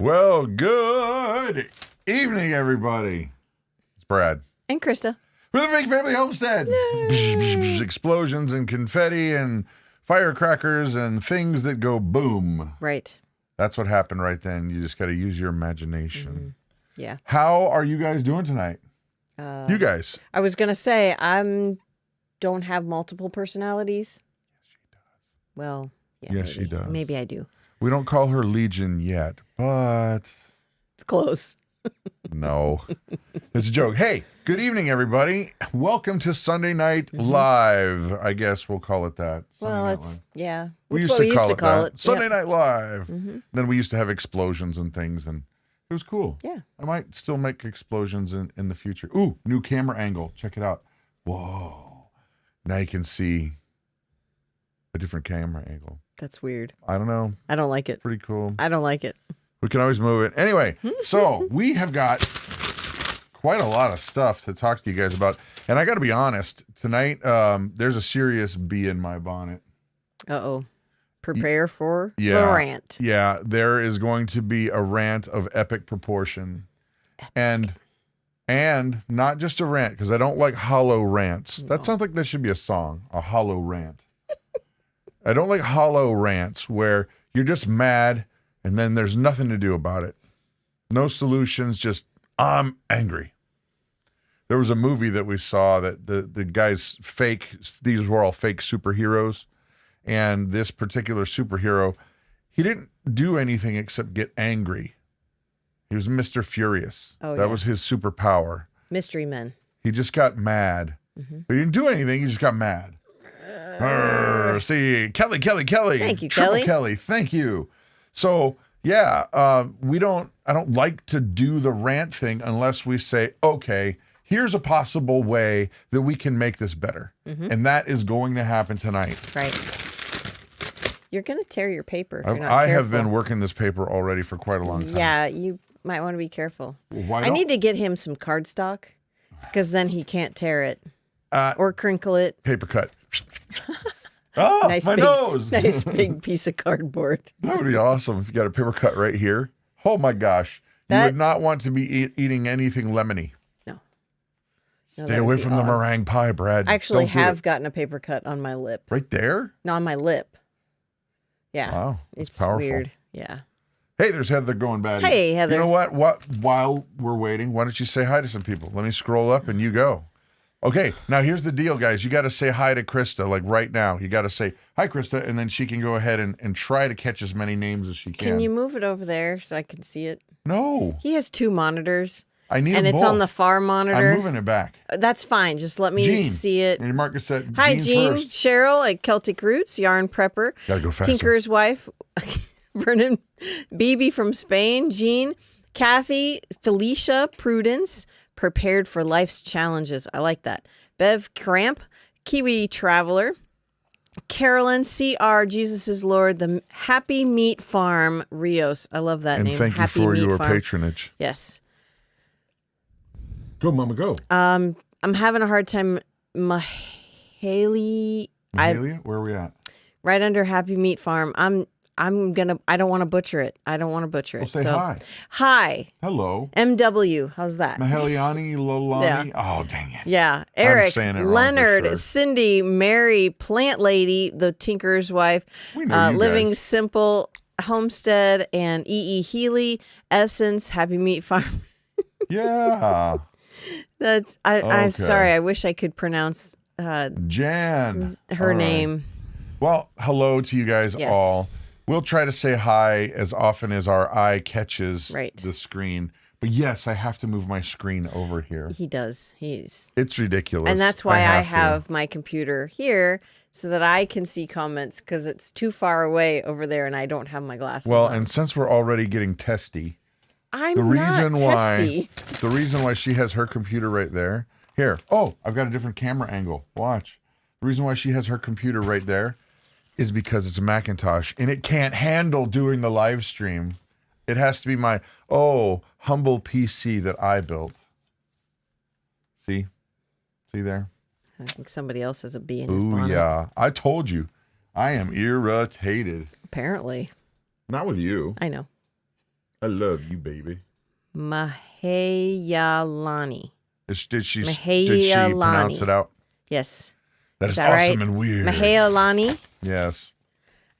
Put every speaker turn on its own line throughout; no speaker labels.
Well, good evening, everybody. It's Brad.
And Christa.
We're the Big Family Homestead. Explosions and confetti and firecrackers and things that go boom.
Right.
That's what happened right then. You just got to use your imagination.
Mm-hmm. Yeah.
How are you guys doing tonight? You guys.
I was going to say, don't have multiple personalities.
Yes, she does.
Well, yeah.
Yes,
maybe.
she does.
Maybe I do.
We don't call her Legion yet, but...
It's close.
No. It's a joke. Hey, good evening, everybody. Welcome to Sunday Night Live. I guess we'll call it that.
Well,
Night
it's,
Live.
yeah.
We
It's
used
what
to call it that. Sunday
Yep.
Night Live.
Mm-hmm.
Then we used to have explosions and things, and it was cool.
Yeah.
I might still make explosions in the future. Ooh, new camera angle. Check it out. Whoa. Now you can see a different camera angle.
That's weird.
I don't know.
I don't like it.
Pretty cool.
I don't like it.
We can always move it. Anyway, so we have got quite a lot of stuff to talk to you guys about. And I got to be honest, tonight there's a serious bee in my bonnet.
Uh-oh. Prepare for the
Yeah.
rant.
Yeah, there is going to be a rant of epic proportion. And not just a rant, because I don't like hollow rants.
No.
That sounds like that should be a song, a hollow rant. I don't like hollow rants where you're just mad and then there's nothing to do about it. No solutions, just I'm angry. There was a movie that we saw that the guy's fake, these were all fake superheroes. And this particular superhero, he didn't do anything except get angry. He was Mr. Furious.
Oh,
that
yeah.
was his superpower.
Mystery Men.
He just got mad.
Mm-hmm.
But he didn't do anything, he just got mad. See, Kelly.
Thank you,
Triple
Kelly.
Thank you. So, yeah, I don't like to do the rant thing unless we say, okay, here's a possible way that we can make this better.
Mm-hmm.
And that is going to happen tonight.
Right. You're going to tear your paper if you're not
I
careful.
have been working this paper already for quite a long time.
Yeah, you might want to be careful.
Why
I need to get him some cardstock because then he can't tear it or crinkle it.
Paper cut. Oh,
Nice
my
big-
nose.
Nice big piece of cardboard.
That would be awesome if you got a paper cut right here. Oh, my gosh. You
That-
would not want to be eating anything lemony.
No.
Stay away from the meringue pie, Brad.
I actually
Don't do
have
it.
gotten a paper cut on my lip.
Right there?
No, on my lip. Yeah.
Wow, that's
it's
powerful.
weird. Yeah.
Hey, there's Heather going bad.
Hey, Heather.
You know what? While we're waiting, why don't you say hi to some people? Let me scroll up and you go. Okay, now here's the deal, guys. You got to say hi to Christa, like right now. You got to say, hi, Christa, and then she can go ahead and try to catch as many names as she can.
Can you move it over there so I can see it?
No.
He has two monitors.
I need
and
them
it's
both.
on the far monitor.
I'm moving it back.
That's fine. Just let me
Jean.
see it.
And Marcus said,
Hi,
Jean
Jean.
first.
Cheryl at Celtic Roots, Yarn Prepper.
Gotta go faster.
Tinker's wife, Vernon Beebe from Spain, Jean, Kathy, Felicia, Prudence, prepared for life's challenges. I like that. Bev Cramp, Kiwi Traveler, Carolyn, CR, Jesus is Lord, the Happy Meat Farm, Rios. I love that
And
name.
thank
Happy
you for
Meat
your
Farm.
patronage.
Yes.
Go, Mama, go.
I'm having a hard time. Mahalia,
Mahalia, where are we at?
right under Happy Meat Farm. I don't want to butcher it. I don't want to butcher it.
Well, say hi.
Hi.
Hello.
MW. How's that?
Mahaliani, Lolani. Oh, dang it.
Yeah. Eric,
saying it wrong for
Leonard,
sure.
Cindy, Mary, Plant Lady, the Tinker's wife,
We know you
Living
guys.
Simple, Homestead, and E.E. Healy, Essence, Happy Meat Farm.
Yeah.
I'm
Okay.
sorry. I wish I could pronounce
Jan.
her
All right.
name.
Well, hello to you guys
Yes.
all. We'll try to say hi as often as our eye catches
Right.
the screen. But yes, I have to move my screen over here.
He does.
It's ridiculous.
And that's why I
to.
have my computer here so that I can see comments because it's too far away over there and I don't have my glasses
Well,
on.
and since we're already getting testy,
I'm
the reason
not testy.
why she has her computer right there. Here. Oh, I've got a different camera angle. Watch. The reason why she has her computer right there is because it's a Macintosh and it can't handle doing the live stream. It has to be my humble PC that I built. See there?
I think somebody else has a bee in his
Ooh,
bonnet.
yeah. I told you. I am irritated.
Apparently.
Not with you.
I know.
I love you, baby.
Mahayalani.
Did she
Mahayalani.
pronounce it out?
Yes.
That is
that
awesome
right?
and weird.
Mahayalani.
Yes.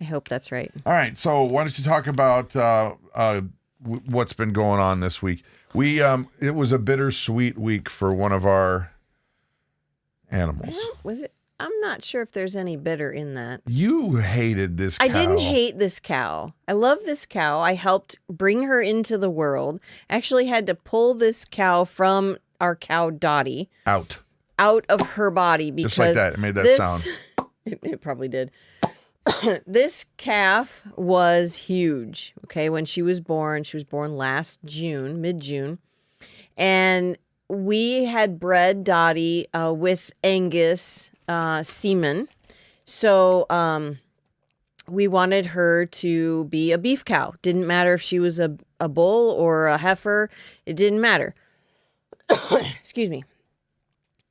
I hope that's right.
All right. So why don't you talk about what's been going on this week? It was a bittersweet week for one of our animals.
Was it? I'm not sure if there's any bitter in that.
You hated this cow.
I didn't hate this cow. I love this cow. I helped bring her into the world. Actually had to pull this cow from our cow Dottie
out
of her body because
just like that. It made that sound.
It probably did. This calf was huge. Okay, when she was born last June, mid-June, and we had bred Dottie with Angus semen. So we wanted her to be a beef cow. Didn't matter if she was a bull or a heifer. It didn't matter. Excuse me.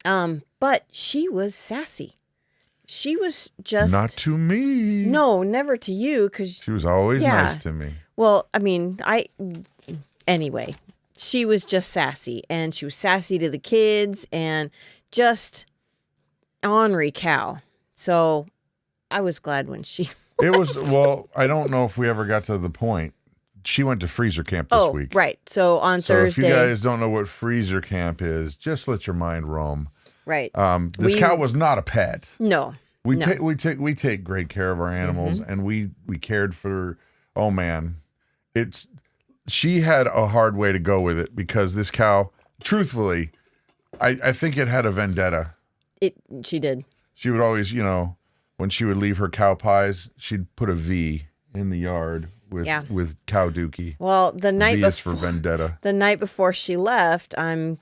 But she was sassy. She was just...
Not to me.
No, never to you, because...
She was always nice to me.
Well, I mean, anyway, she was just sassy, and she was sassy to the kids, and just ornery cow. So I was glad when she...
It was, well, I don't know if we ever got to the point. She went to freezer camp this week.
Right. So on Thursday...
if you guys don't know what freezer camp is, just let your mind roam.
Right.
This cow was not a pet.
No.
We take great care of our animals, and we cared for. Oh man, she had a hard way to go with it because this cow, truthfully, I think it had a vendetta.
She did.
She would always, when she would leave her cow pies, she'd put a V in the yard with cow dookie.
Well, the night
V
before
is for vendetta.
The night before she left, I'm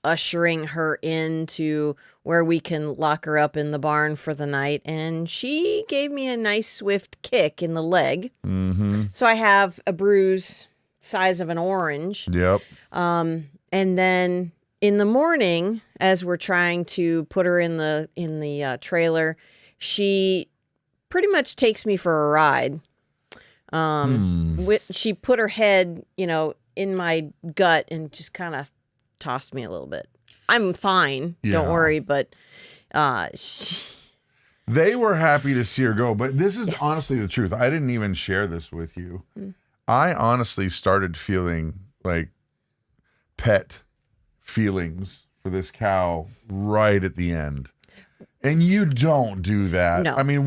ushering her into where we can lock her up in the barn for the night, and she gave me a nice swift kick in the leg.
Mm-hmm.
So I have a bruise size of an orange.
Yep.
And then in the morning, as we're trying to put her in the trailer, she pretty much takes me for a ride. She put her head, in my gut and just kind of tossed me a little bit. I'm fine.
Yeah.
Don't worry. But
they were happy to see her go. But this is honestly the truth. I didn't even share this with you. I honestly started feeling like pet feelings for this cow right at the end. And you don't do that.
No.
I mean,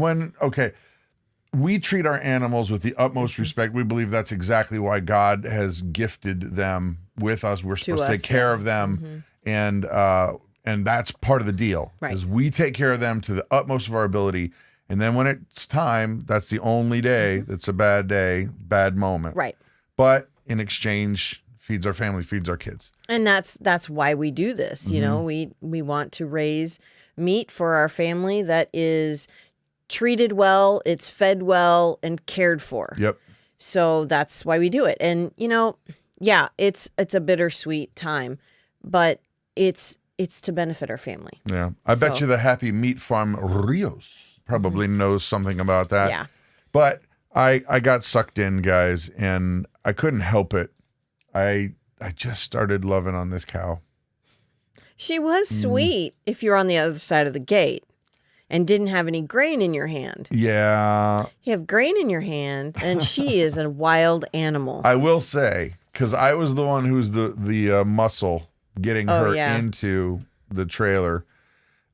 we treat our animals with the utmost respect. We believe that's exactly why God has gifted them with us. We're supposed to take care of them, and that's part of the deal.
Right.
Is we take care of them to the utmost of our ability, and then when it's time, that's the only day that's a bad day, bad moment.
right.
But in exchange, feeds our family, feeds our kids.
And that's why we do this. We want to raise meat for our family that is treated well, it's fed well, and cared for.
Yep.
So that's why we do it. And it's a bittersweet time, but it's to benefit our family.
Yeah. I bet you the Happy Meat Farm Rios probably knows something about that.
Yeah.
But I got sucked in, guys, and I couldn't help it. I just started loving on this cow.
She was sweet if you're on the other side of the gate and didn't have any grain in your hand.
Yeah.
You have grain in your hand, and she is a wild animal.
I will say, because I was the one who's the muscle getting her into the trailer,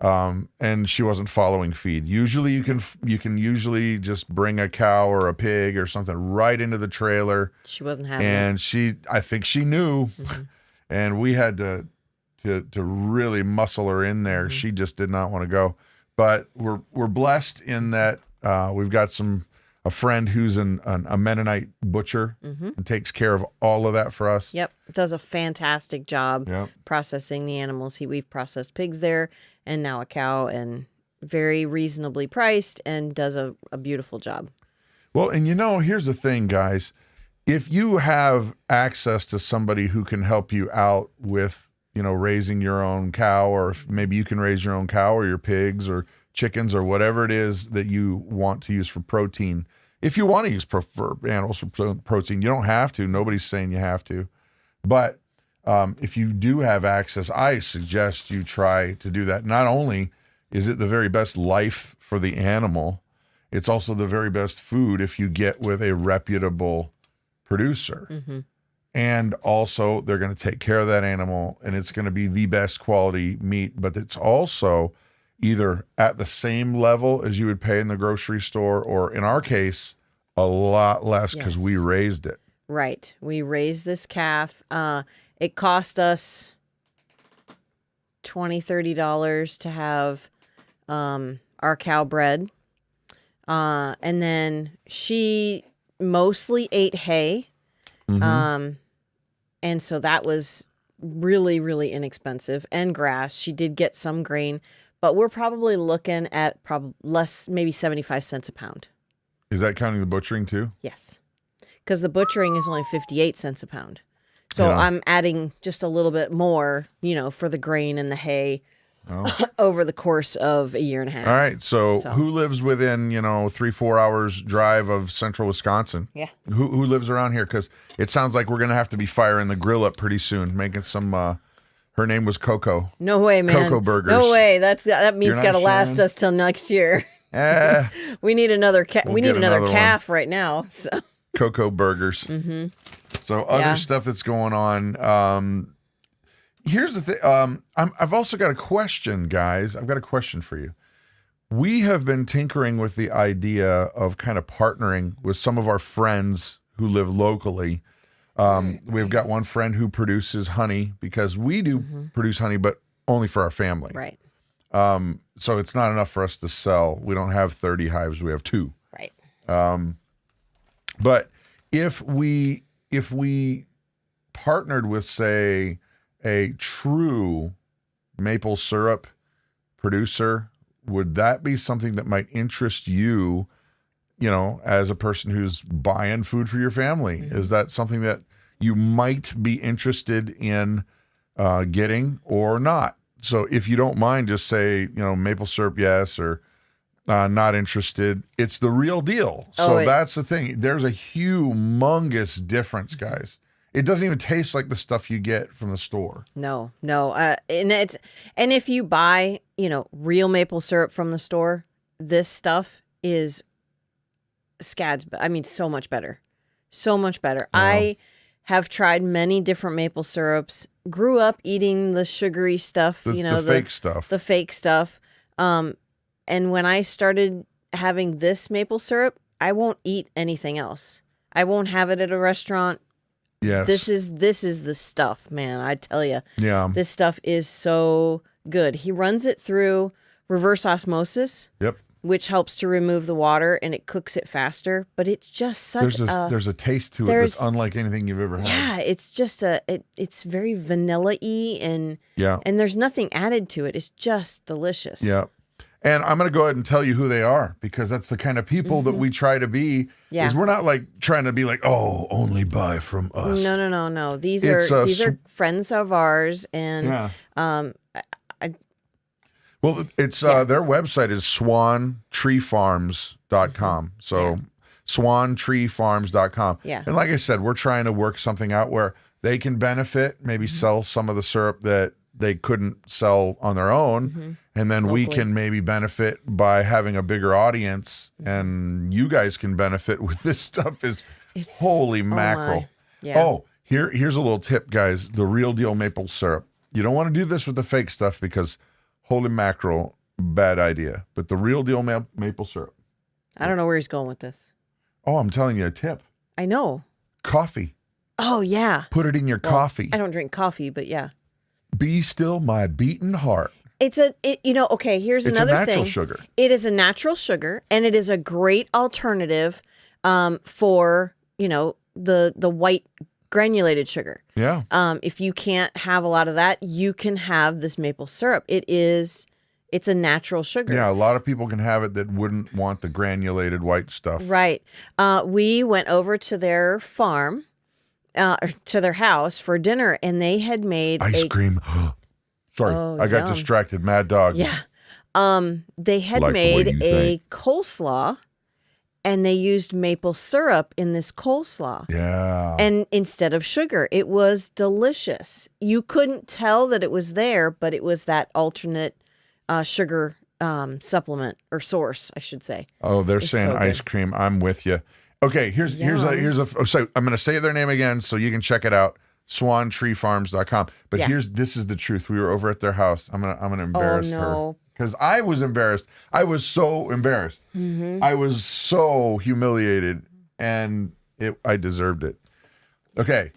and she wasn't following feed. Usually you can usually just bring a cow or a pig or something right into the trailer.
She wasn't having it.
And I think she knew, and we had to really muscle her in there. She just did not want to go. But we're blessed in that we've got a friend who's a Mennonite butcher and takes care of all of that for us.
Yep, does a fantastic job processing the animals. We've processed pigs there, and now a cow, and very reasonably priced, and does a beautiful job.
Well, and here's the thing, guys. If you have access to somebody who can help you out with raising your own cow, or if maybe you can raise your own cow or your pigs or chickens or whatever it is that you want to use for protein, If you want to use for animals for protein, you don't have to. Nobody's saying you have to. But if you do have access, I suggest you try to do that. Not only is it the very best life for the animal, it's also the very best food if you get with a reputable producer.
Mm-hmm.
And also, they're going to take care of that animal, and it's going to be the best quality meat. But it's also either at the same level as you would pay in the grocery store, or in our case, a lot less because we raised it.
Right. We raised this calf. It cost us $20, $30 to have our cow bred. And then she mostly ate hay.
Mm-hmm.
And so that was really, really inexpensive, and grass. She did get some grain, but we're probably looking at less, maybe 75 cents a pound.
Is that counting the butchering too?
Yes. Because the butchering is only 58 cents a pound. So
Yeah.
I'm adding just a little bit more, for the grain and the hay over the course of a year and a half.
All right. So who lives within, 3-4 hours drive of central Wisconsin?
Yeah.
Who lives around here? Because it sounds like we're going to have to be firing the grill up pretty soon, making some, her name was Coco.
No way, man.
Coco burgers.
No way. That meat's
not
got to last
sharing?
us till next year.
Eh,
We need another
We'll
we
get
need another
another
calf right now. So
Coco burgers.
Mm-hmm.
So other stuff that's going on. Here's the thing. I've also got a question, guys. I've got a question for you. We have been tinkering with the idea of kind of partnering with some of our friends who live locally. We've got one friend who produces honey, because we do produce honey, but only for our family.
right.
So it's not enough for us to sell. We don't have 30 hives. We have 2.
Right.
But if we partnered with, say, a true maple syrup producer, would that be something that might interest you, as a person who's buying food for your family?
Mm-hmm.
Is that something that you might be interested in getting or not? So if you don't mind, just say, maple syrup, yes, or not interested. It's the real deal. So that's the thing. There's a humongous difference, guys. It doesn't even taste like the stuff you get from the store.
No. And if you buy, real maple syrup from the store, this stuff is so much better. So much better.
Wow.
I have tried many different maple syrups, grew up eating the sugary stuff,
The fake stuff.
The fake stuff. And when I started having this maple syrup, I won't eat anything else. I won't have it at a restaurant.
Yes.
This is the stuff, man. I tell you.
Yeah.
This stuff is so good. He runs it through reverse osmosis.
Yep.
Which helps to remove the water, and it cooks it faster. But it's just such
there's a taste to it that's unlike anything you've ever had.
Yeah, it's just it's very vanilla-y, and there's nothing added to it. It's just delicious.
Yeah. And I'm going to go ahead and tell you who they are, because that's the kind of people that we try to be.
Yeah.
Is we're not like trying to be like, oh, only buy from us.
No. These are friends of ours, and
well, it's their website is swantreefarms.com. So swantreefarms.com.
Yeah.
And like I said, we're trying to work something out where they can benefit, maybe sell some of the syrup that they couldn't sell on their own. And then we can maybe benefit by having a bigger audience, and you guys can benefit with this stuff. Holy mackerel. Here's a little tip, guys. The real deal maple syrup. You don't want to do this with the fake stuff, because holy mackerel, bad idea. But the real deal maple syrup.
I don't know where he's going with this.
Oh, I'm telling you a tip.
I know.
Coffee.
Oh, yeah.
Put it in your coffee.
I don't drink coffee, but yeah.
Be still my beating heart.
Here's another thing.
It's a natural sugar.
It is a natural sugar, and it is a great alternative for, the white granulated sugar.
Yeah.
If you can't have a lot of that, you can have this maple syrup. It's a natural sugar.
Yeah, a lot of people can have it that wouldn't want the granulated white stuff.
Right. We went over to their farm, to their house for dinner, and they had made
ice cream. Sorry, I got distracted. Mad dog.
Yeah. They had
Like the way
made
you
a
think.
coleslaw, and they used maple syrup in this coleslaw.
Yeah.
And instead of sugar, it was delicious. You couldn't tell that it was there, but it was that alternate sugar supplement or source, I should say.
Oh, they're saying
so
ice
good.
cream. I'm with you. Okay, here's a so I'm going to say their name again so you can check it out. SwanTreeFarms.com. But this is the truth. We were over at their house. I'm gonna embarrass her because I was embarrassed. I was so embarrassed. I was so humiliated, and I deserved it. Okay,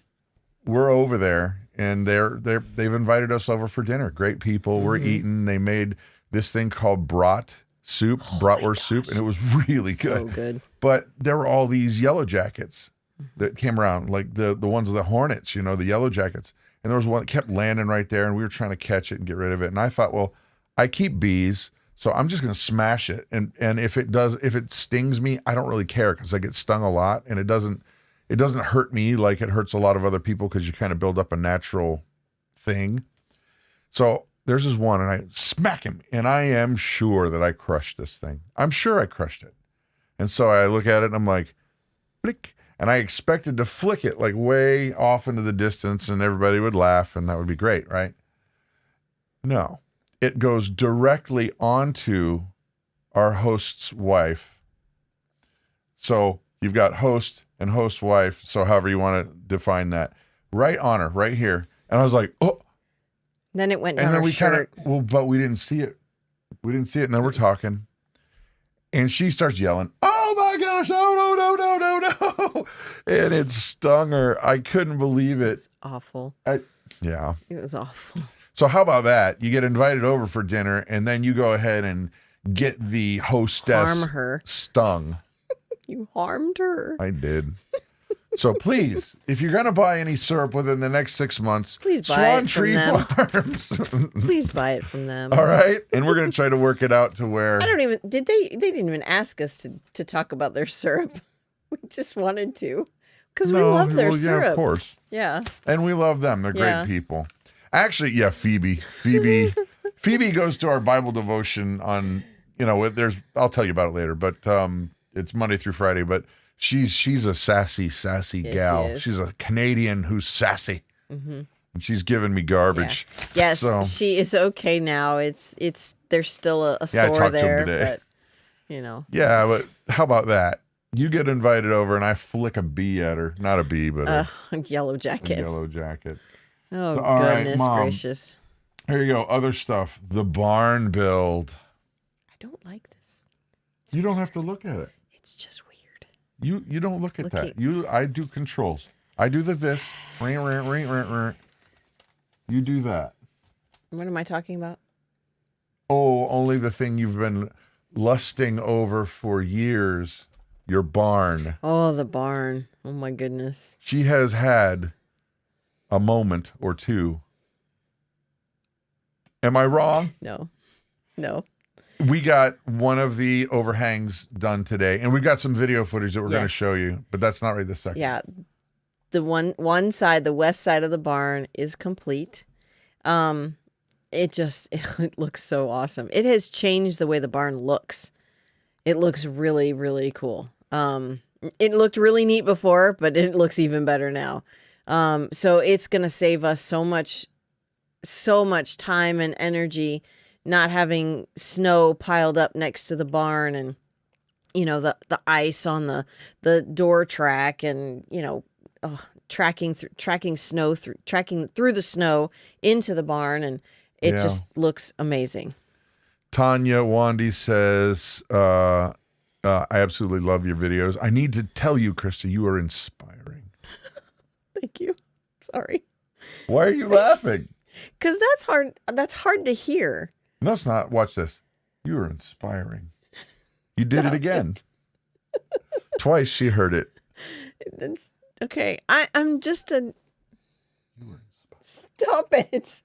we're over there, and they've invited us over for dinner. Great people. We're eating. They made this thing called bratwurst soup, and it was really good.
So good.
But there were all these yellow jackets that came around, like the ones of the hornets, the yellow jackets. And there was one that kept landing right there, and we were trying to catch it and get rid of it. And I thought, well, I keep bees, so I'm just going to smash it. And if it stings me, I don't really care because I get stung a lot, and it doesn't hurt me like it hurts a lot of other people because you kind of build up a natural thing. So there's this one, and I smack him, and I am sure that I crushed this thing. I'm sure I crushed it. And so I look at it, and I'm like, blick. And I expected to flick it like way off into the distance and everybody would laugh and that would be great, right? No, it goes directly onto our host's wife. So you've got host and host wife. So however you want to define that, right on her, right here. And I was like, oh.
Then it went down
and then
her
we
shirt.
But we didn't see it. We didn't see it. And then we're talking. And she starts yelling, oh my gosh, oh no. And it stung her. I couldn't believe it.
It was awful.
Yeah.
It was awful.
So how about that? You get invited over for dinner, and then you go ahead and get the hostess
Harm her.
stung.
You harmed her.
I did. So please, if you're going to buy any syrup within the next 6 months,
please buy
Swan
it from
Tree
them.
Farms.
Please buy it from them.
All right. And we're going to try to work it out to where.
I don't even, they didn't even ask us to talk about their syrup. We just wanted to. Because we love their syrup.
Yeah, of course.
Yeah.
And we love them. They're great people. Actually, yeah, Phoebe goes to our Bible devotion on, I'll tell you about it later, but it's Monday through Friday, but she's a sassy gal.
She is.
She's a Canadian who's sassy. Mm-hmm. And she's giving me garbage.
Yeah. Yes,
so,
she is okay now. There's still a sore
I talked
there,
to him today.
but
Yeah, but how about that? You get invited over and I flick a bee at her. Not a bee, but
a yellow jacket.
A yellow jacket.
Oh,
so, all
goodness
right, Mom,
gracious.
Here you go. Other stuff. The barn build.
I don't like this.
You don't have to look at it.
It's just weird.
You don't look at that. I do controls. I do this. You do that.
What am I talking about?
Oh, only the thing you've been lusting over for years. Your barn.
Oh, the barn. Oh, my goodness.
She has had a moment or two. Am I wrong?
No.
We got one of the overhangs done today, and we've got some video footage that we're going to show you, but that's not right this second.
Yeah. The one side, the west side of the barn is complete. It looks so awesome. It has changed the way the barn looks. It looks really, really cool. It looked really neat before, but it looks even better now. So it's going to save us so much time and energy not having snow piled up next to the barn and, the ice on the door track and, tracking through the snow into the barn. And it just looks amazing.
Tanya Wandy says, I absolutely love your videos. I need to tell you, Christa, you are inspiring.
Thank you. Sorry.
Why are you laughing?
Because that's hard to hear.
No, it's not. Watch this. You are inspiring. You did it again. Twice she heard it.
That's okay. I'm just a... Stop it.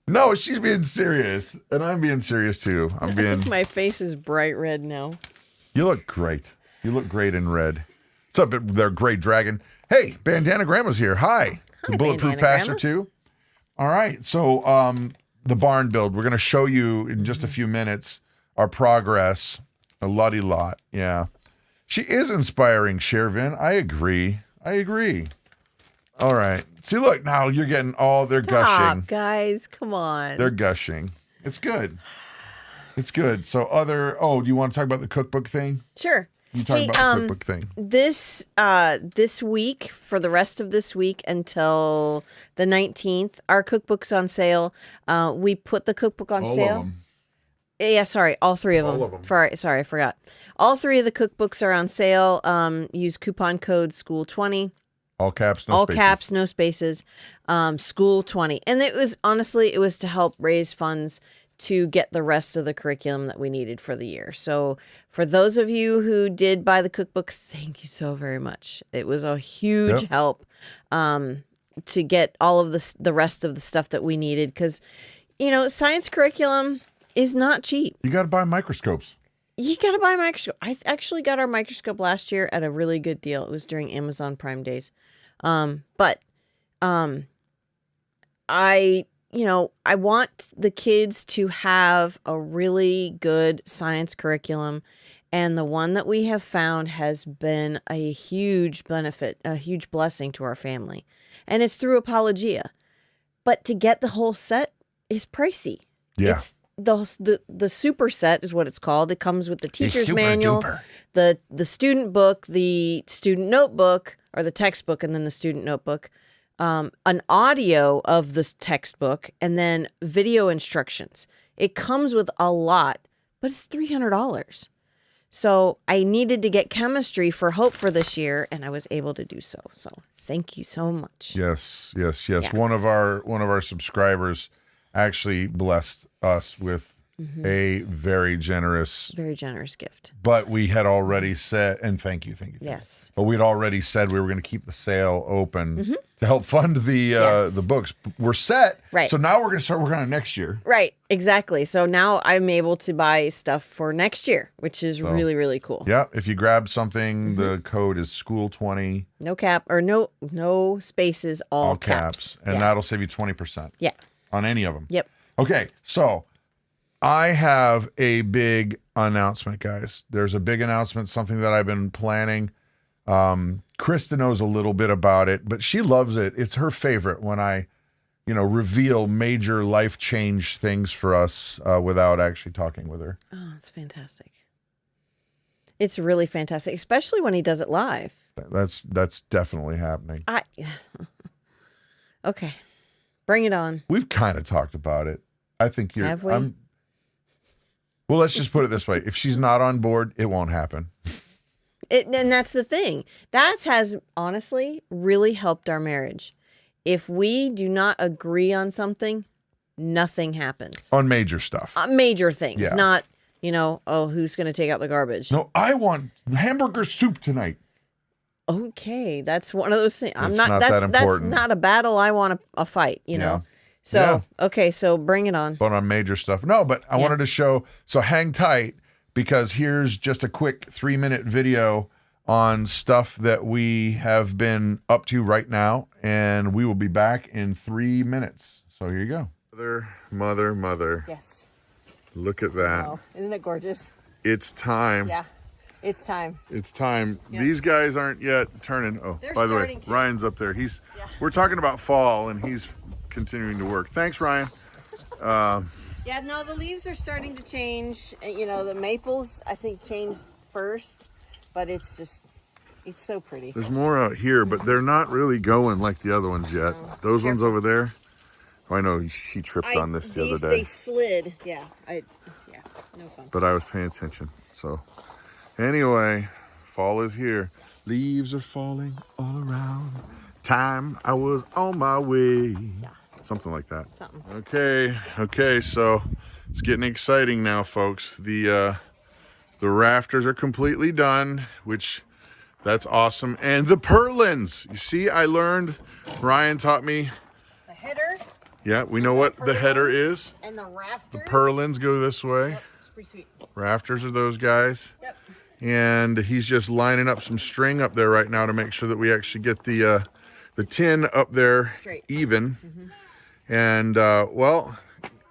No, she's being serious. And I'm being serious too.
I think my face is bright red now.
You look great. You look great in red. What's up there, Great Dragon? Hey, Bandana Grandma's here. Hi. The Bulletproof Pastor too. All right. So the barn build. We're going to show you in just a few minutes our progress. A lot. Yeah. She is inspiring, Shervin. I agree. All right. See, look, now you're getting they're gushing.
Guys. Come on.
They're gushing. It's good. It's good. So do you want to talk about the cookbook thing?
Sure.
You talk about the cookbook thing.
This week, for the rest of this week until the 19th, our cookbook's on sale. We put the cookbook on sale.
All of them.
Yeah, sorry, all three of them.
All of them.
Sorry, I forgot. All three of the cookbooks are on sale. Use coupon code SCHOOL20.
All caps, no
all
spaces.
caps, no spaces. SCHOOL20, and it was to help raise funds to get the rest of the curriculum that we needed for the year. So for those of you who did buy the cookbook, thank you so very much. It was a huge help to get all of the rest of the stuff that we needed, because science curriculum is not cheap.
You got to buy microscopes.
You got to buy a microscope. I actually got our microscope last year at a really good deal. It was during Amazon Prime days. I want the kids to have a really good science curriculum. And the one that we have found has been a huge benefit, a huge blessing to our family. And it's through Apologia. But to get the whole set is pricey.
Yeah.
It's the super set is what it's called. It comes with the teacher's manual,
duper.
the student book, the student notebook, or the textbook, and then the student notebook, an audio of this textbook, and then video instructions. It comes with a lot, but it's $300. So I needed to get chemistry for Hope for this year, and I was able to do so. So thank you so much.
Yes.
Yeah.
One of our subscribers actually blessed us with a very generous
gift.
But we had already said, and thank you.
Yes.
But we'd already said we were going to keep the sale open to help fund the books. We're set.
Right.
So now we're going to start working on it next year.
Right. Exactly. So now I'm able to buy stuff for next year, which is really, really cool.
Yeah. If you grab something, the code is SCHOOL20.
No cap or no spaces, all caps.
And that'll save you 20%.
Yeah.
On any of them.
Yep.
Okay. So I have a big announcement, guys. There's a big announcement, something that I've been planning. Christa knows a little bit about it, but she loves it. It's her favorite when I, reveal major life change things for us without actually talking with her.
Oh, it's fantastic. It's really fantastic, especially when he does it live.
That's definitely happening.
Okay. Bring it on.
We've kind of talked about it. I think you're.
Have we?
Well, let's just put it this way. If she's not on board, it won't happen.
And that's the thing. That has honestly really helped our marriage. If we do not agree on something, nothing happens.
On major stuff.
Major things,
Yeah.
not, who's going to take out the garbage?
No, I want hamburger soup tonight.
Okay, that's one of those things.
It's not that important.
That's not a battle I want to fight,
Yeah.
So, okay, so bring it on.
But on major stuff. No, but I wanted to show. So hang tight, because here's just a quick 3-minute video on stuff that we have been up to right now. And we will be back in 3 minutes. So here you go. Mother.
Yes.
Look at that.
Oh, isn't it gorgeous?
It's time.
Yeah, it's time.
It's time.
Yeah.
These guys aren't yet turning. Oh,
They're
by the way,
starting to.
Ryan's up there. We're talking about fall, and he's continuing to work. Thanks, Ryan.
Yeah, no, the leaves are starting to change. The maples, I think, changed first, but it's so pretty.
There's more out here, but they're not really going like the other ones yet. Those ones over there. Oh, I know she tripped on this the other day.
They slid. Yeah, no fun.
But I was paying attention. So anyway, fall is here. Leaves are falling all around. Time I was on my way.
Yeah.
Something like that.
Something.
Okay, so it's getting exciting now, folks. The rafters are completely done, which that's awesome. And the purlins. You see, Ryan taught me.
The header.
Yeah, we know what the header is.
And the rafters.
The purlins go this way.
Yep, it's pretty sweet.
Rafters are those guys.
Yep.
And he's just lining up some string up there right now to make sure that we actually get the tin up there
straight,
even. And well,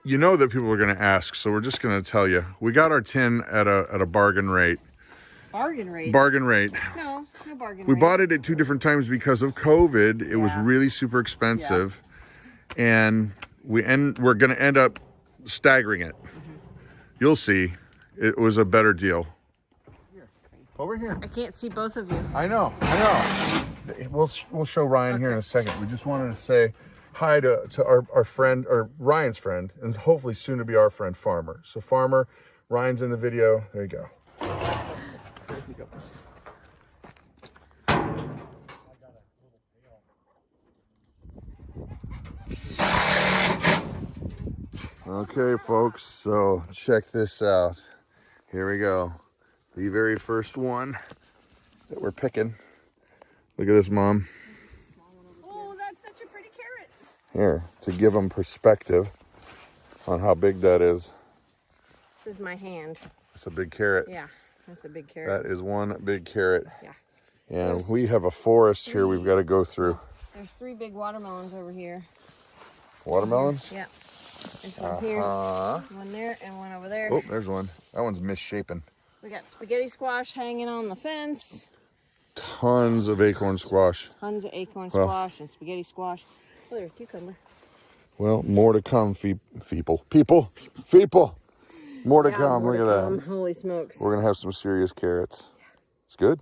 that people are going to ask, so we're just going to tell you we got our tin at a bargain rate.
Bargain rate.
Bargain rate.
No bargain rate.
We bought it at 2 different times because of COVID. It was really super expensive, and we're going to end up staggering it. You'll see. It was a better deal. Over here.
I can't see both of you.
I know. We'll show Ryan here in a second. We just wanted to say hi to our friend, or Ryan's friend, and hopefully soon to be our friend, Farmer. So Farmer, Ryan's in the video. There you go. Okay, folks, so check this out. Here we go. The very first one that we're picking. Look at this, Mom.
Oh, that's such a pretty carrot.
Here, to give them perspective on how big that is.
This is my hand.
It's a big carrot.
Yeah, that's a big carrot.
That is one big carrot.
Yeah.
And we have a forest here we've got to go through.
There's 3 big watermelons over here.
Watermelons?
Yeah. There's one here, one there, and one over there.
Oh, there's one. That one's misshapen.
We got spaghetti squash hanging on the fence.
Tons of acorn squash.
Tons of acorn squash and spaghetti squash. Oh, there's a cucumber.
Well, more to come, people. More to come. Look at that.
Holy smokes.
We're going to have some serious carrots. It's good.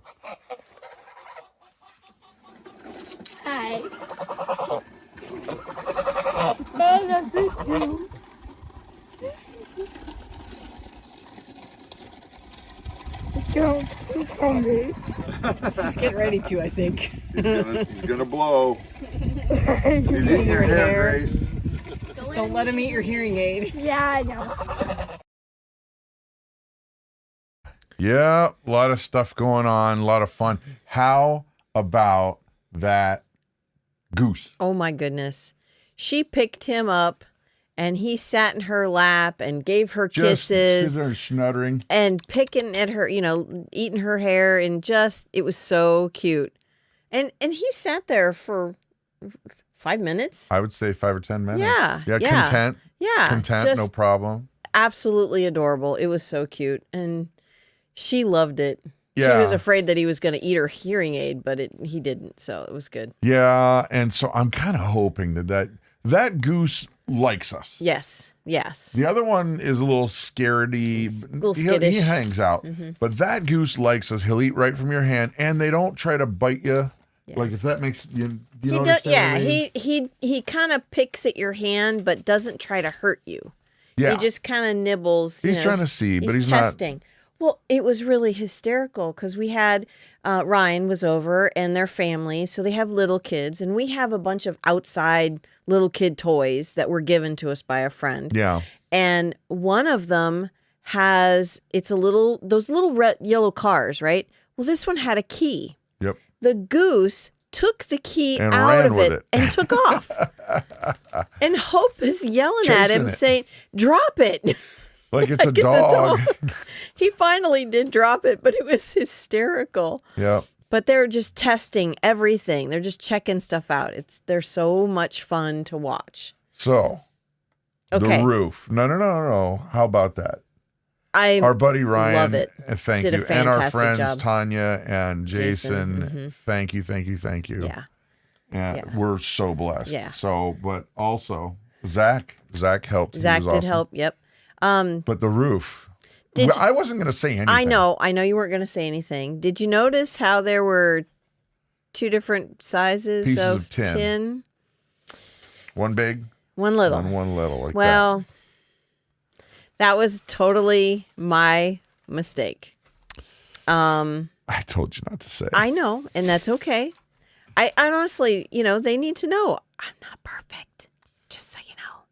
Hi. Don't come me.
He's getting ready to, I think.
He's gonna blow. He's eating your hair, Grace.
Just don't let him eat your hearing aid.
Yeah, I know.
Yeah, a lot of stuff going on, a lot of fun. How about that goose?
Oh my goodness. She picked him up and he sat in her lap and gave her kisses.
Just there snuttering.
And picking at her, eating her hair, and it was so cute. And he sat there for 5 minutes.
I would say 5 or 10 minutes.
Yeah.
Content.
Yeah.
Content, no problem.
Absolutely adorable. It was so cute. And she loved it.
Yeah.
She was afraid that he was going to eat her hearing aid, but he didn't. So it was good.
Yeah. And so I'm kind of hoping that goose likes us.
Yes.
The other one is a little scaredy.
A little skittish.
He hangs out. But that goose likes us. He'll eat right from your hand, and they don't try to bite you. Yeah. Like, if that makes you know what I mean?
He kind of picks at your hand, but doesn't try to hurt you.
Yeah.
He just kind of nibbles.
He's trying to see, but he's
testing.
not.
Well, it was really hysterical because we had Ryan was over and their family, so they have little kids, and we have a bunch of outside little kid toys that were given to us by a friend.
Yeah.
And one of them has those little red yellow cars, right? Well, this one had a key.
Yep.
The goose took the key
and
out
ran
of
with
it and took off. And Hope is yelling at him, saying, "Drop it."
Like it's a dog.
He finally did drop it, but it was hysterical.
Yeah.
But they're just testing everything. They're just checking stuff out. They're so much fun to watch.
So,
okay.
The roof. No. How about that?
Our
buddy Ryan,
love it.
Thank
Did
you.
a fantastic
and our friends
job.
Tanya and Jason.
Mm-hmm.
Thank you.
Yeah.
And we're so blessed.
Yeah.
So, but also Zach helped.
Zach
he was
did
awesome.
help. Yep.
But the roof. I wasn't going to say anything.
I know you weren't going to say anything. Did you notice how there were 2 different sizes
Pieces
of
of tin? One big,
one little.
one little. Like
well, that was totally my mistake.
I told you not to say.
I know, and that's okay. I honestly, they need to know I'm not perfect. Just so you know,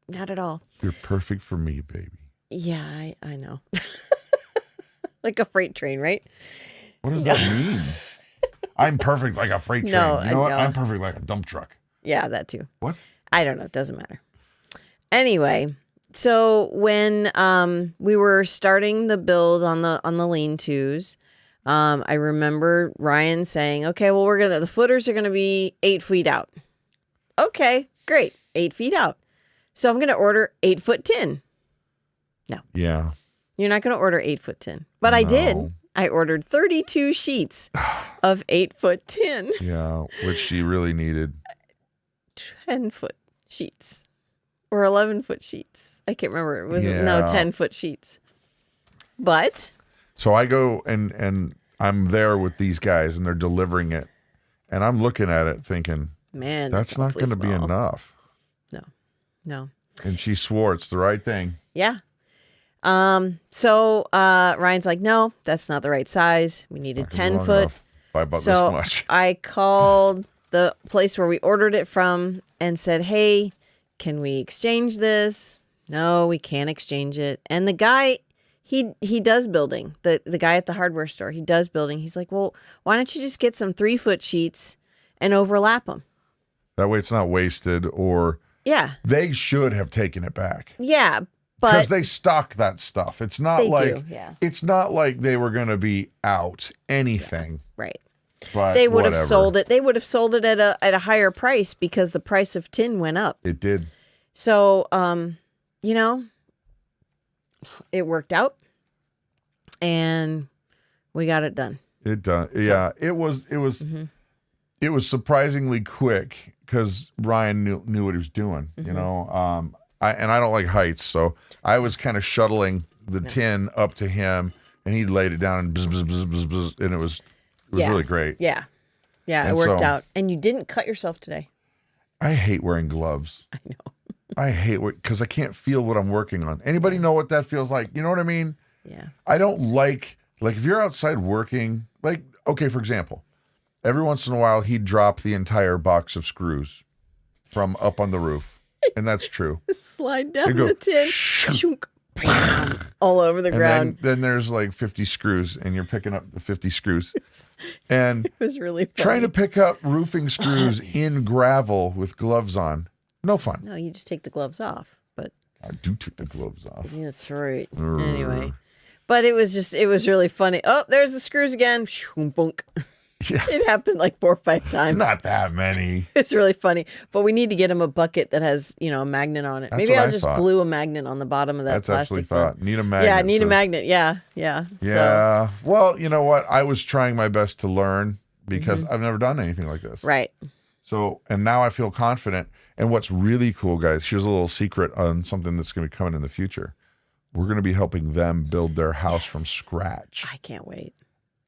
not at all.
You're perfect for me, baby.
Yeah, I know. Like a freight train, right?
What does that mean? I'm perfect like a freight train.
No,
you know what?
no.
I'm perfect like a dump truck.
Yeah, that too.
What?
I don't know. It doesn't matter. Anyway, so when we were starting the build on the lean-tos, I remember Ryan saying, "Okay, well, the footers are gonna be 8 feet out." Okay, great, 8 feet out. So I'm gonna order 8-foot tin. No.
Yeah.
You're not going to order 8-foot tin. But I did. I ordered 32 sheets of 8-foot tin.
Yeah, which she really needed.
10-foot sheets or 11-foot sheets. I can't remember. It was no 10-foot sheets. But
so I go and I'm there with these guys and they're delivering it. And I'm looking at it thinking,
man,
that's not going to be enough.
No.
And she swore it's the right thing.
Yeah. So Ryan's like, no, that's not the right size. We needed 10-foot.
By about
So
this much.
I called the place where we ordered it from and said, hey, can we exchange this? No, we can't exchange it. And the guy, he does building. The guy at the hardware store, he does building. He's like, well, why don't you just get some 3-foot sheets and overlap them?
That way it's not wasted, or they should have taken it back.
Yeah,
because
but
they stock that stuff. It's not it's not like they were going to be out anything.
Right.
But
they would have
whatever.
sold it. They would have sold it at a higher price because the price of tin went up.
It did.
So, it worked out, and we got it done.
It done. Yeah, it was it was surprisingly quick because Ryan knew what he was doing. You know, I don't like heights, so I was kind of shuttling the tin up to him, and he laid it down and bzz, bzz, bzz, bzz, bzz, and it was really great.
Yeah,
And
it worked out. And you didn't cut yourself today.
I hate wearing gloves.
I know.
I hate because I can't feel what I'm working on. Anybody know what that feels like? You know what I mean?
Yeah.
I don't like if you're outside working, okay, for example, every once in a while he'd drop the entire box of screws from up on the roof. And that's true.
Slide down
go,
the tin. Shunk, bam, all over the ground.
And then there's 50 screws and you're picking up the 50 screws. And
it was really funny.
Trying to pick up roofing screws in gravel with gloves on. No fun.
No, you just take the gloves off. But
I do take the gloves off.
That's right. Anyway. But it was really funny. Oh, there's the screws again. Bunk.
Yeah.
It happened 4 or 5 times.
Not that many.
It's really funny. But we need to get him a bucket that has, a magnet on it.
That's
Maybe
what
I'll
I
just
thought.
glue a magnet on the bottom of that
That's
plastic.
actually thought. Need a magnet.
Yeah, need a magnet. Yeah.
Yeah.
So.
Well, you know what? I was trying my best to learn because I've never done anything like this.
Right.
So, and now I feel confident. And what's really cool, guys, here's a little secret on something that's going to be coming in the future. We're going to be helping them build their house from scratch.
I can't wait.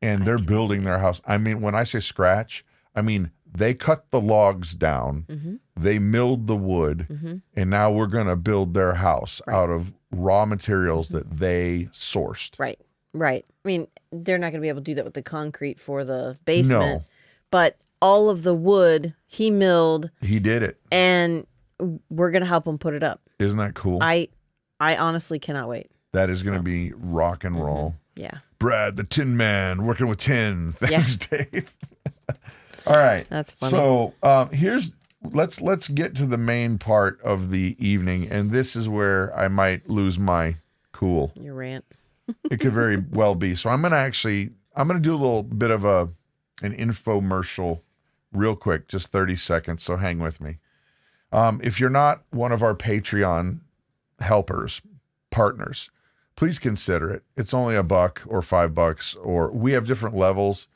And they're building their house. I mean, when I say scratch, I mean, they cut the logs down, they milled the wood, and now we're going to build their house out of raw materials that they sourced.
Right. I mean, they're not going to be able to do that with the concrete for the basement.
No.
But all of the wood he milled.
He did it.
And we're going to help him put it up.
Isn't that cool?
I honestly cannot wait.
That is going to be rock and roll.
Yeah.
Brad, the Tin Man, working with tin. Thanks, Dave. All right.
That's funny.
So let's get to the main part of the evening, and this is where I might lose my cool.
Your rant.
It could very well be. So I'm gonna do a little bit of an infomercial real quick, just 30 seconds. So hang with me. If you're not one of our Patreon helpers, partners, please consider it. It's only $1 or $5, or we have different levels,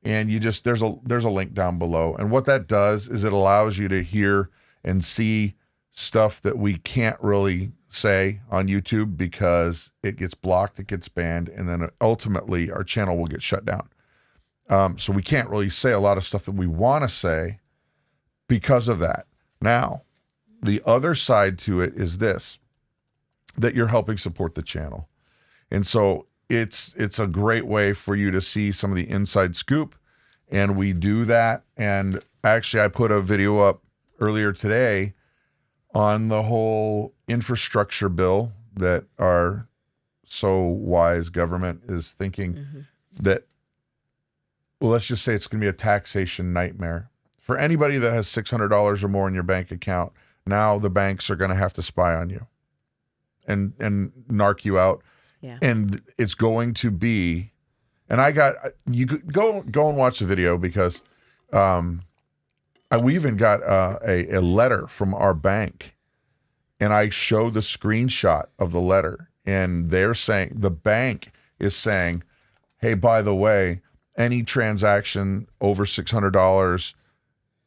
and there's a link down below. And what that does is it allows you to hear and see stuff that we can't really say on YouTube because it gets blocked, it gets banned, and then ultimately our channel will get shut down. So we can't really say a lot of stuff that we want to say because of that. Now, the other side to it is this, that you're helping support the channel. And so it's a great way for you to see some of the inside scoop, and we do that. And actually, I put a video up earlier today on the whole infrastructure bill that our so wise government is thinking that, well, let's just say it's going to be a taxation nightmare. For anybody that has $600 or more in your bank account, now the banks are going to have to spy on you and narc you out.
Yeah.
And it's going to be, and you could go and watch the video because we even got a letter from our bank, and I showed the screenshot of the letter, and they're saying, the bank is saying, hey, by the way, any transaction over $600,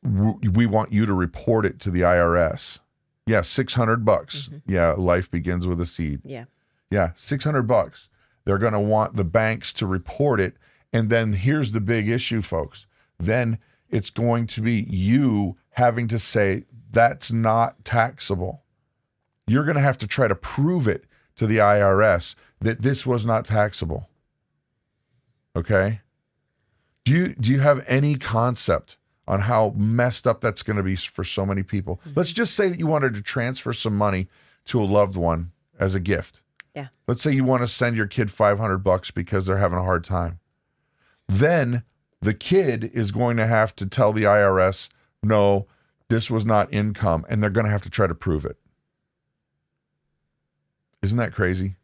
we want you to report it to the IRS. Yeah, $600.
Mm-hmm.
Yeah, life begins with a seed.
Yeah.
Yeah, $600. They're going to want the banks to report it. And then here's the big issue, folks. Then it's going to be you having to say that's not taxable. You're going to have to try to prove it to the IRS that this was not taxable. Okay? Do you have any concept on how messed up that's going to be for so many people? Mm-hmm. Let's just say that you wanted to transfer some money to a loved one as a gift.
Yeah.
Let's say you want to send your kid $500 because they're having a hard time. Then the kid is going to have to tell the IRS, no, this was not income, and they're going to have to try to prove it. Isn't that crazy?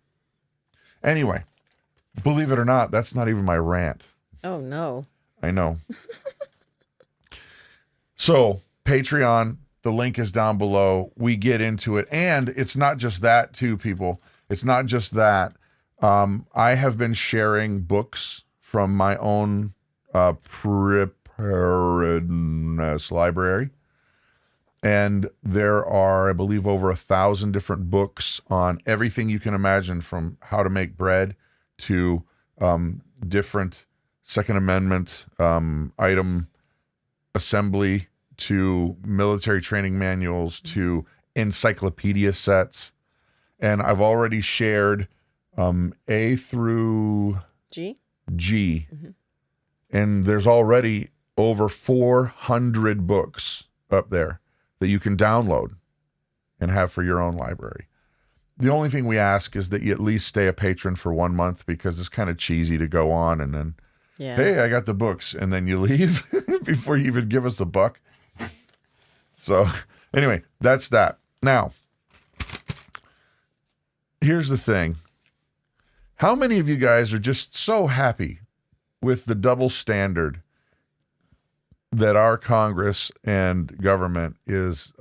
Anyway, believe it or not, that's not even my rant.
Oh, no.
I know. So, Patreon, the link is down below. We get into it. And it's not just that, too, people. It's not just that. I have been sharing books from my own preparedness library. And there are, I believe, over 1,000 different books on everything you can imagine, from how to make bread to different Second Amendment item assembly to military training manuals to encyclopedia sets. And I've already shared A through
G.
Mm-hmm. And there's already over 400 books up there that you can download and have for your own library. The only thing we ask is that you at least stay a patron for 1 month, because it's kind of cheesy to go on and then, hey, I got the books, and then you leave before you even give us a buck. So anyway, that's that. Now, here's the thing. How many of you guys are just so happy with the double standard that our Congress and government is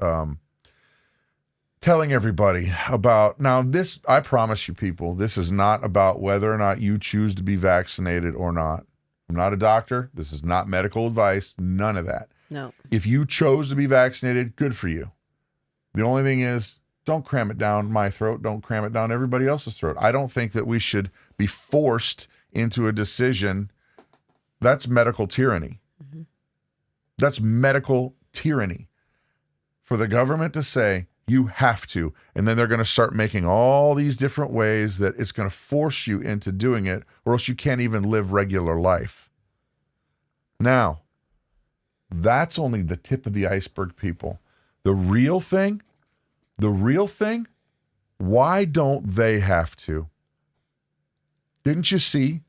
telling everybody about? Now, this, I promise you people, this is not about whether or not you choose to be vaccinated or not. I'm not a doctor. This is not medical advice. None of that.
No.
If you chose to be vaccinated, good for you. The only thing is, don't cram it down my throat. Don't cram it down everybody else's throat. I don't think that we should be forced into a decision. That's medical tyranny. Mm-hmm. That's medical tyranny. For the government to say, you have to, and then they're going to start making all these different ways that it's going to force you into doing it, or else you can't even live regular life. Now, that's only the tip of the iceberg, people. The real thing, why don't they have to? Didn't you see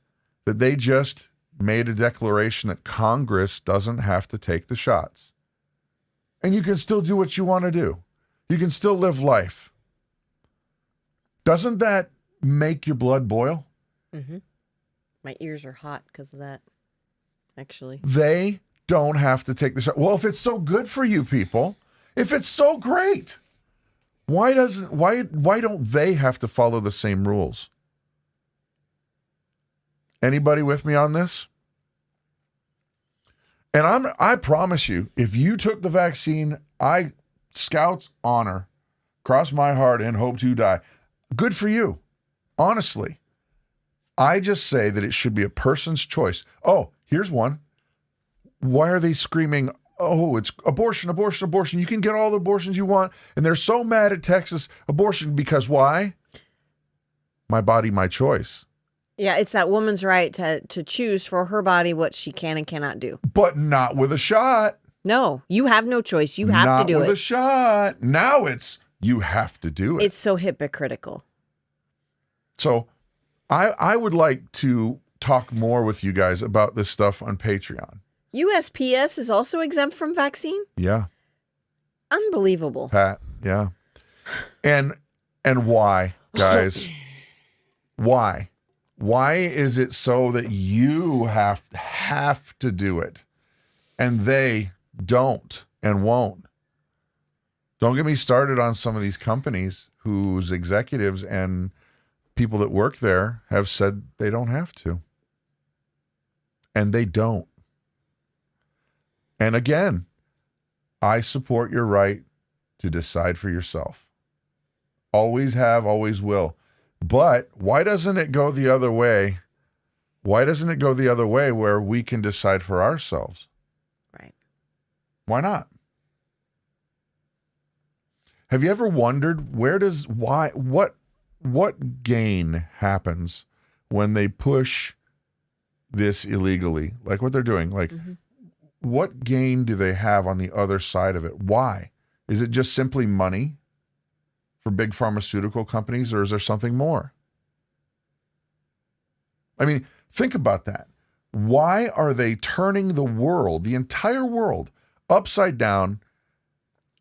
that they just made a declaration that Congress doesn't have to take the shots? And you can still do what you want to do. You can still live life. Doesn't that make your blood boil?
Mm-hmm. My ears are hot because of that, actually.
They don't have to take the shot. Well, if it's so good for you people, if it's so great, why don't they have to follow the same rules? Anybody with me on this? And I promise you, if you took the vaccine, Scout's honor, cross my heart and hope to die. Good for you. Honestly. I just say that it should be a person's choice. Oh, here's one. Why are they screaming, oh, it's abortion, abortion, abortion? You can get all the abortions you want. And they're so mad at Texas abortion because why? My body, my choice.
Yeah, it's that woman's right to choose for her body what she can and cannot do.
But not with a shot.
No, you have no choice. You have to do it.
Not with a shot. Now it's, you have to do it.
It's so hypocritical.
So I would like to talk more with you guys about this stuff on Patreon.
USPS is also exempt from vaccine?
Yeah.
Unbelievable.
Pat, yeah. And why, guys? Why? Why is it so that you have to do it and they don't and won't? Don't get me started on some of these companies whose executives and people that work there have said they don't have to. And they don't. And again, I support your right to decide for yourself. Always have, always will. But why doesn't it go the other way? Why doesn't it go the other way where we can decide for ourselves?
Right.
Why not? Have you ever wondered what gain happens when they push this illegally? Like what they're doing, like what gain do they have on the other side of it? Why? Is it just simply money for big pharmaceutical companies, or is there something more? I mean, think about that. Why are they turning the world, the entire world, upside down?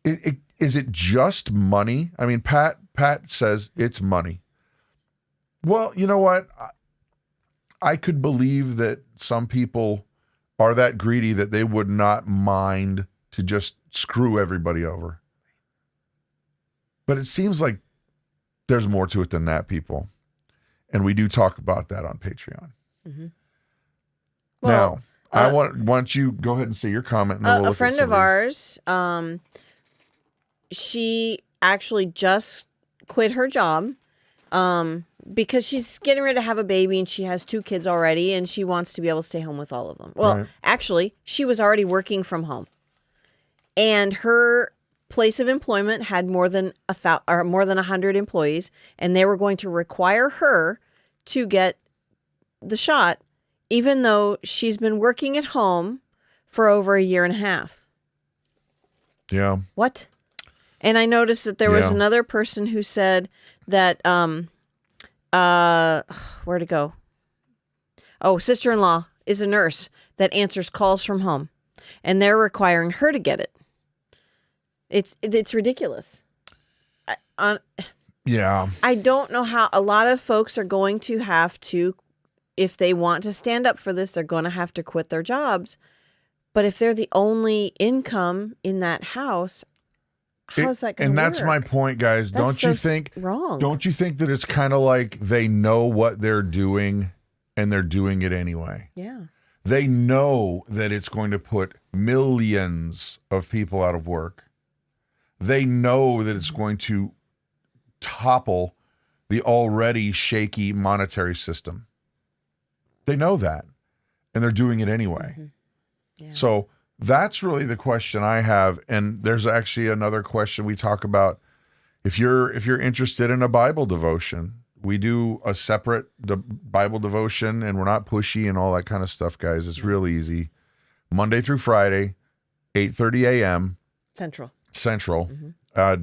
Is it just money? I mean, Pat says it's money. Well, you know what? I could believe that some people are that greedy that they would not mind to just screw everybody over. But it seems like there's more to it than that, people. And we do talk about that on Patreon.
Mm-hmm.
Now, I want you go ahead and say your comment. And then we'll
a
look
friend
at
of ours, she actually just quit her job because she's getting ready to have a baby and she has 2 kids already and she wants to be able to stay home with all of them. Well,
Right.
Actually, she was already working from home. And her place of employment had more than 100 employees, and they were going to require her to get the shot, even though she's been working at home for over a year and a half.
Yeah.
What? And I noticed that there was
Yeah.
another person who said that, where to go? Oh, sister-in-law is a nurse that answers calls from home, and they're requiring her to get it. It's ridiculous.
Yeah.
I don't know how a lot of folks are going to have to, if they want to stand up for this, they're going to have to quit their jobs. But if they're the only income in that house, how's that going to work?
And that's my point, guys.
That's
Don't you
so
think
wrong?
Don't you think that it's kind of like they know what they're doing and they're doing it anyway?
Yeah.
They know that it's going to put millions of people out of work. They know that it's going to topple the already shaky monetary system. They know that, and they're doing it anyway.
Mm-hmm. Yeah.
So that's really the question I have. And there's actually another question we talk about. If you're interested in a Bible devotion, we do a separate Bible devotion, and we're not pushy and all that kind of stuff, guys. It's real easy. Monday through Friday, 8:30 a.m. Central,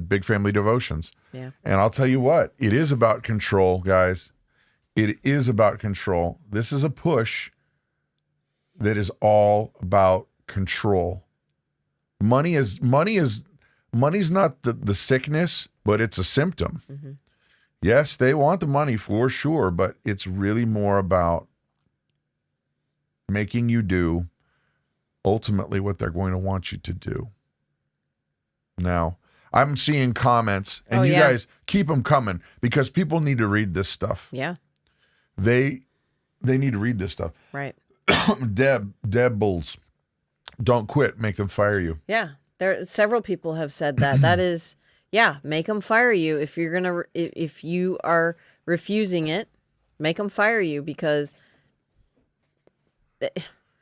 Big Family Devotions.
Yeah.
And I'll tell you what, it is about control, guys. It is about control. This is a push that is all about control. Money's not the sickness, but it's a symptom.
Mm-hmm.
Yes, they want the money for sure, but it's really more about making you do ultimately what they're going to want you to do. Now, I'm seeing comments, and you guys keep them coming because people need to read this stuff.
Yeah.
They need to read this stuff.
Right.
Debbles, don't quit, make them fire you.
Yeah. Several people have said that. That is, make them fire you. If you are refusing it, make them fire you because.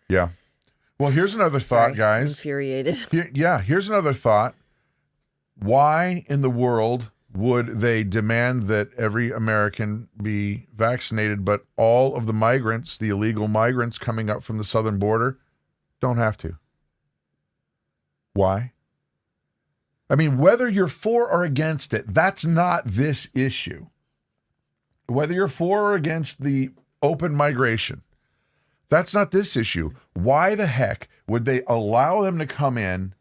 Yeah. Well, here's another thought, guys.
Infuriated.
Here's another thought. Why in the world would they demand that every American be vaccinated, but all of the migrants, the illegal migrants coming up from the southern border, don't have to? Why? I mean, whether you're for or against it, that's not this issue. Whether you're for or against the open migration, that's not this issue. Why the heck would they allow them to come in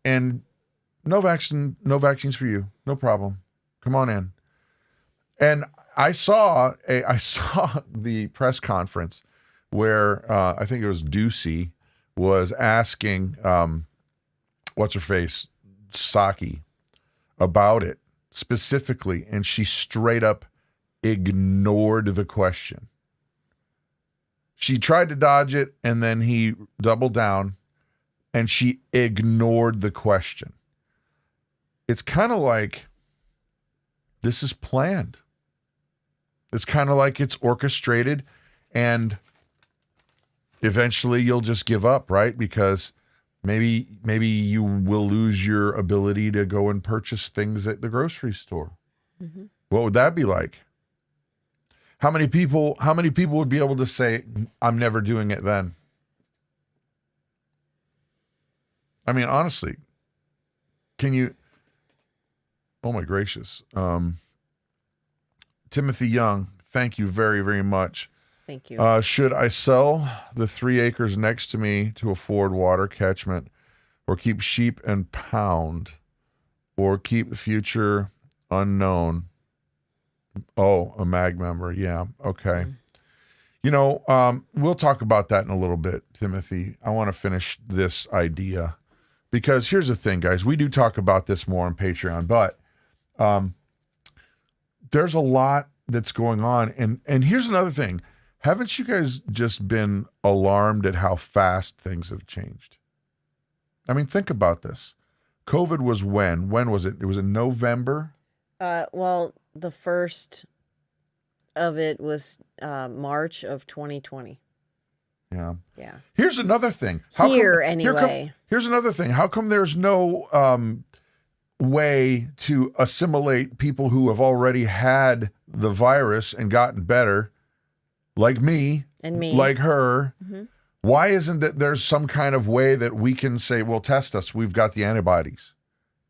and no vaccines for you, no problem, come on in? And I saw the press conference where I think it was Ducey was asking what's her face, Psaki, about it specifically, and she straight up ignored the question. She tried to dodge it, and then he doubled down, and she ignored the question. It's kind of like this is planned. It's kind of like it's orchestrated, and eventually you'll just give up, right? Because maybe you will lose your ability to go and purchase things at the grocery store. Mm-hmm. What would that be like? How many people would be able to say, I'm never doing it then? I mean, honestly, can you, oh my gracious. Timothy Young, thank you very, very much.
Thank you.
Should I sell the 3 acres next to me to afford water catchment, or keep sheep and pound, or keep the future unknown? Oh, a MAG member. Yeah. Okay. You know, we'll talk about that in a little bit, Timothy. I want to finish this idea, because here's the thing, guys. We do talk about this more on Patreon, but there's a lot that's going on. And here's another thing. Haven't you guys just been alarmed at how fast things have changed? I mean, think about this. COVID was when? When was it? It was in November?
Well, the first of it was March of 2020.
Yeah.
Yeah.
Here's another thing. Here's another thing. How come there's no way to assimilate people who have already had the virus and gotten better, like me,
and me,
like her? Mm-hmm. Why isn't that there's some kind of way that we can say, well, test us, we've got the antibodies,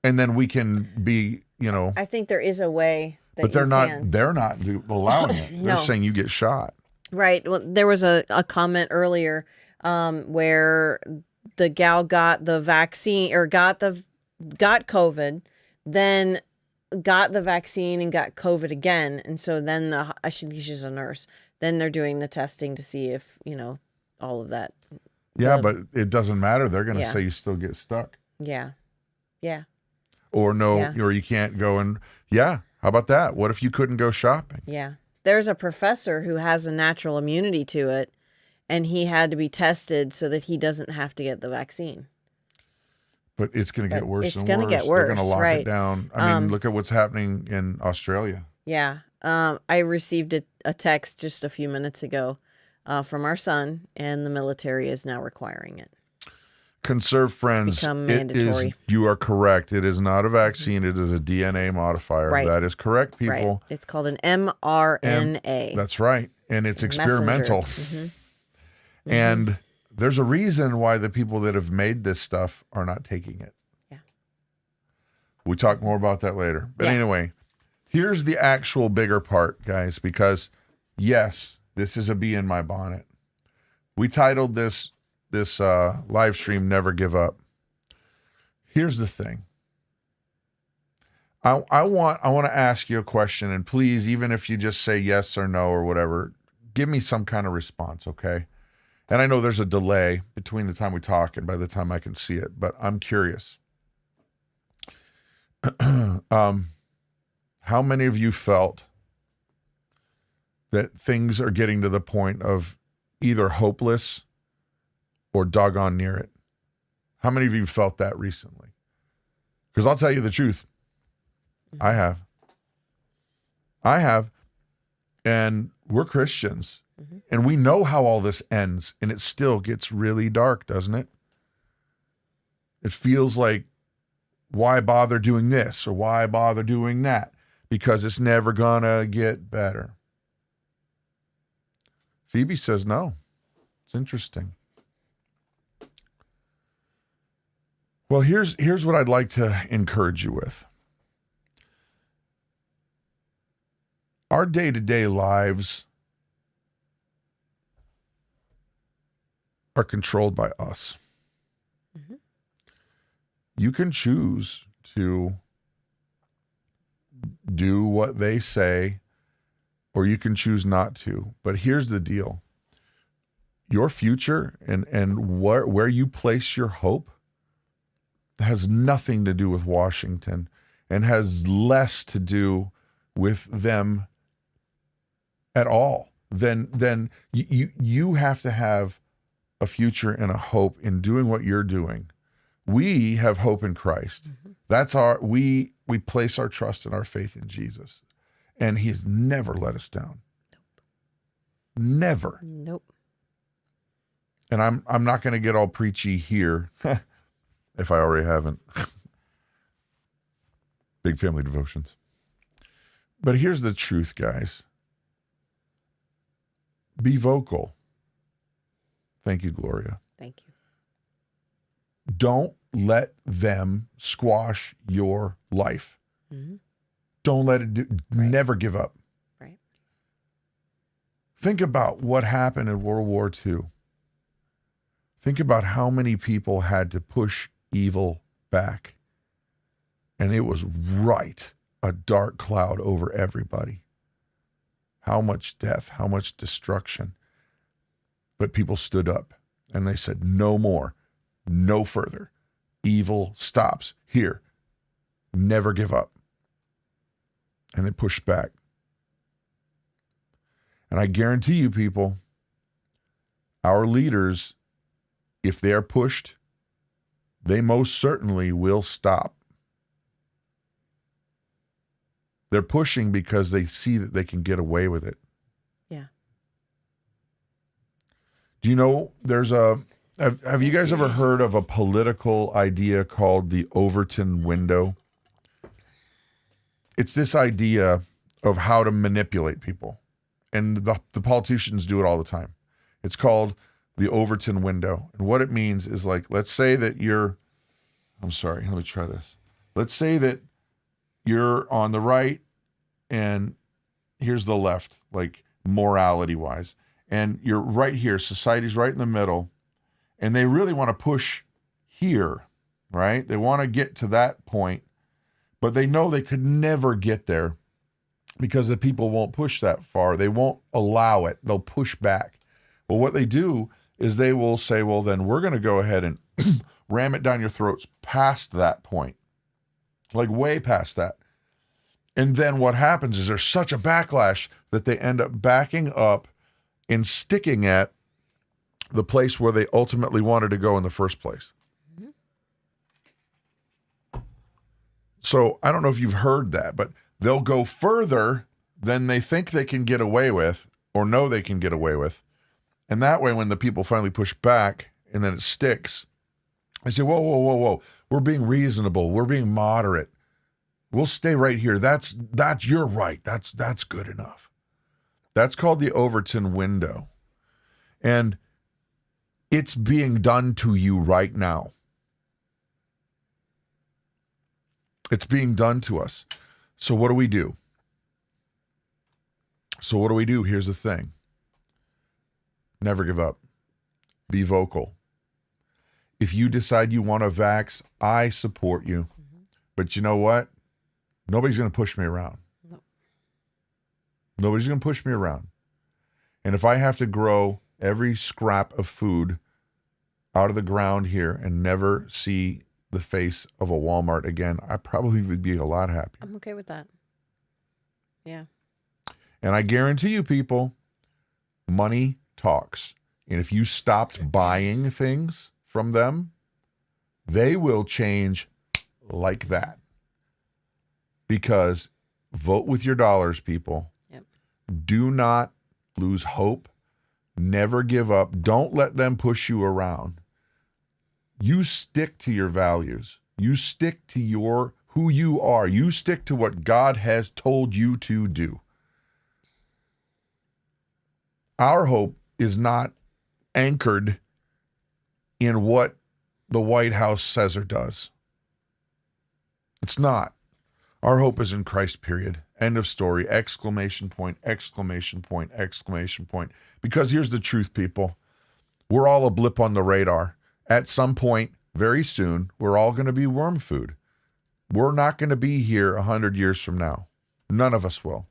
and then we can be, you know.
I think there is a way that
but they're not allowing it.
No.
They're saying you get shot.
Right. Well, there was a comment earlier where the gal got the vaccine, or got COVID, then got the vaccine and got COVID again. And so then I think she's a nurse. Then they're doing the testing to see if, you know, all of that.
Yeah, but it doesn't matter. They're going to say you still get stuck.
Yeah. Yeah.
Or or you can't go and, how about that? What if you couldn't go shopping?
Yeah. There's a professor who has a natural immunity to it, and he had to be tested so that he doesn't have to get the vaccine.
But it's going to get worse and worse.
It's going to get worse,
They're going to lock it down. I mean, look at what's happening in Australia.
Yeah. I received a text just a few minutes ago from our son, and the military is now requiring it.
Conserve friends.
It's become mandatory.
You are correct. It is not a vaccine. It is a DNA modifier.
Right.
That is correct, people.
Right. It's called an mRNA.
That's right. And it's experimental.
Mm-hmm.
And there's a reason why the people that have made this stuff are not taking it.
Yeah.
We talk more about that later. But anyway, here's the actual bigger part, guys, because yes, this is a bee in my bonnet. We titled this live stream, Never Give Up. Here's the thing. I want to ask you a question, and please, even if you just say yes or no or whatever, give me some kind of response, okay? And I know there's a delay between the time we talk and by the time I can see it, but I'm curious. How many of you felt that things are getting to the point of either hopeless or doggone near it? How many of you felt that recently? Because I'll tell you the truth. I have. And we're Christians. Mm-hmm. And we know how all this ends, and it still gets really dark, doesn't it? It feels like, why bother doing this or why bother doing that? Because it's never gonna get better. Phoebe says no. It's interesting. Well, here's what I'd like to encourage you with. Our day-to-day lives are controlled by us. Mm-hmm. You can choose to do what they say, or you can choose not to. But here's the deal. Your future and where you place your hope has nothing to do with Washington, and has less to do with them at all, then you have to have a future and a hope in doing what you're doing. We have hope in Christ. That's we place our trust and our faith in Jesus. And he has never let us down. Never.
Nope.
And I'm not going to get all preachy here, if I already haven't. Big Family Devotions. But here's the truth, guys. Be vocal. Thank you, Gloria.
Thank you.
Don't let them squash your life.
Mm-hmm.
Don't let it do.
Right.
Never give up.
Right.
Think about what happened in World War II. Think about how many people had to push evil back. And it was right, a dark cloud over everybody. How much death, how much destruction. But people stood up and they said, no more, no further. Evil stops here. Never give up. And they pushed back. And I guarantee you, people, our leaders, if they're pushed, they most certainly will stop. They're pushing because they see that they can get away with it.
Yeah.
Do you know have you guys ever heard of a political idea called the Overton window? It's this idea of how to manipulate people. And the politicians do it all the time. It's called the Overton window. And what it means is, like, let's say that let me try this. Let's say that you're on the right and here's the left, like morality wise. And you're right here. Society's right in the middle. And they really want to push here, right? They want to get to that point, but they know they could never get there because the people won't push that far. They won't allow it. They'll push back. Well, what they do is they will say, well, then we're going to go ahead and ram it down your throats past that point, like way past that. And then what happens is there's such a backlash that they end up backing up and sticking at the place where they ultimately wanted to go in the first place. Mm-hmm. So I don't know if you've heard that, but they'll go further than they think they can get away with or know they can get away with. And that way, when the people finally push back and then it sticks, they say, whoa, whoa, whoa, whoa. We're being reasonable. We're being moderate. We'll stay right here. That's you're right. That's good enough. That's called the Overton window. And it's being done to you right now. It's being done to us. So what do we do? Here's the thing. Never give up. Be vocal. If you decide you want to vax, I support you. Mm-hmm. But you know what? Nobody's going to push me around. No. Nobody's going to push me around. And if I have to grow every scrap of food out of the ground here and never see the face of a Walmart again, I probably would be a lot happier.
I'm okay with that. Yeah.
And I guarantee you, people, money talks. And if you stopped buying things from them, they will change like that. Because vote with your dollars, people. Yep. Do not lose hope. Never give up. Don't let them push you around. You stick to your values. You stick to who you are. You stick to what God has told you to do. Our hope is not anchored in what the White House says or does. It's not. Our hope is in Christ, period. End of story. Exclamation point, exclamation point, exclamation point. Because here's the truth, people. We're all a blip on the radar. At some point, very soon, we're all going to be worm food. We're not going to be here 100 years from now. None of us will.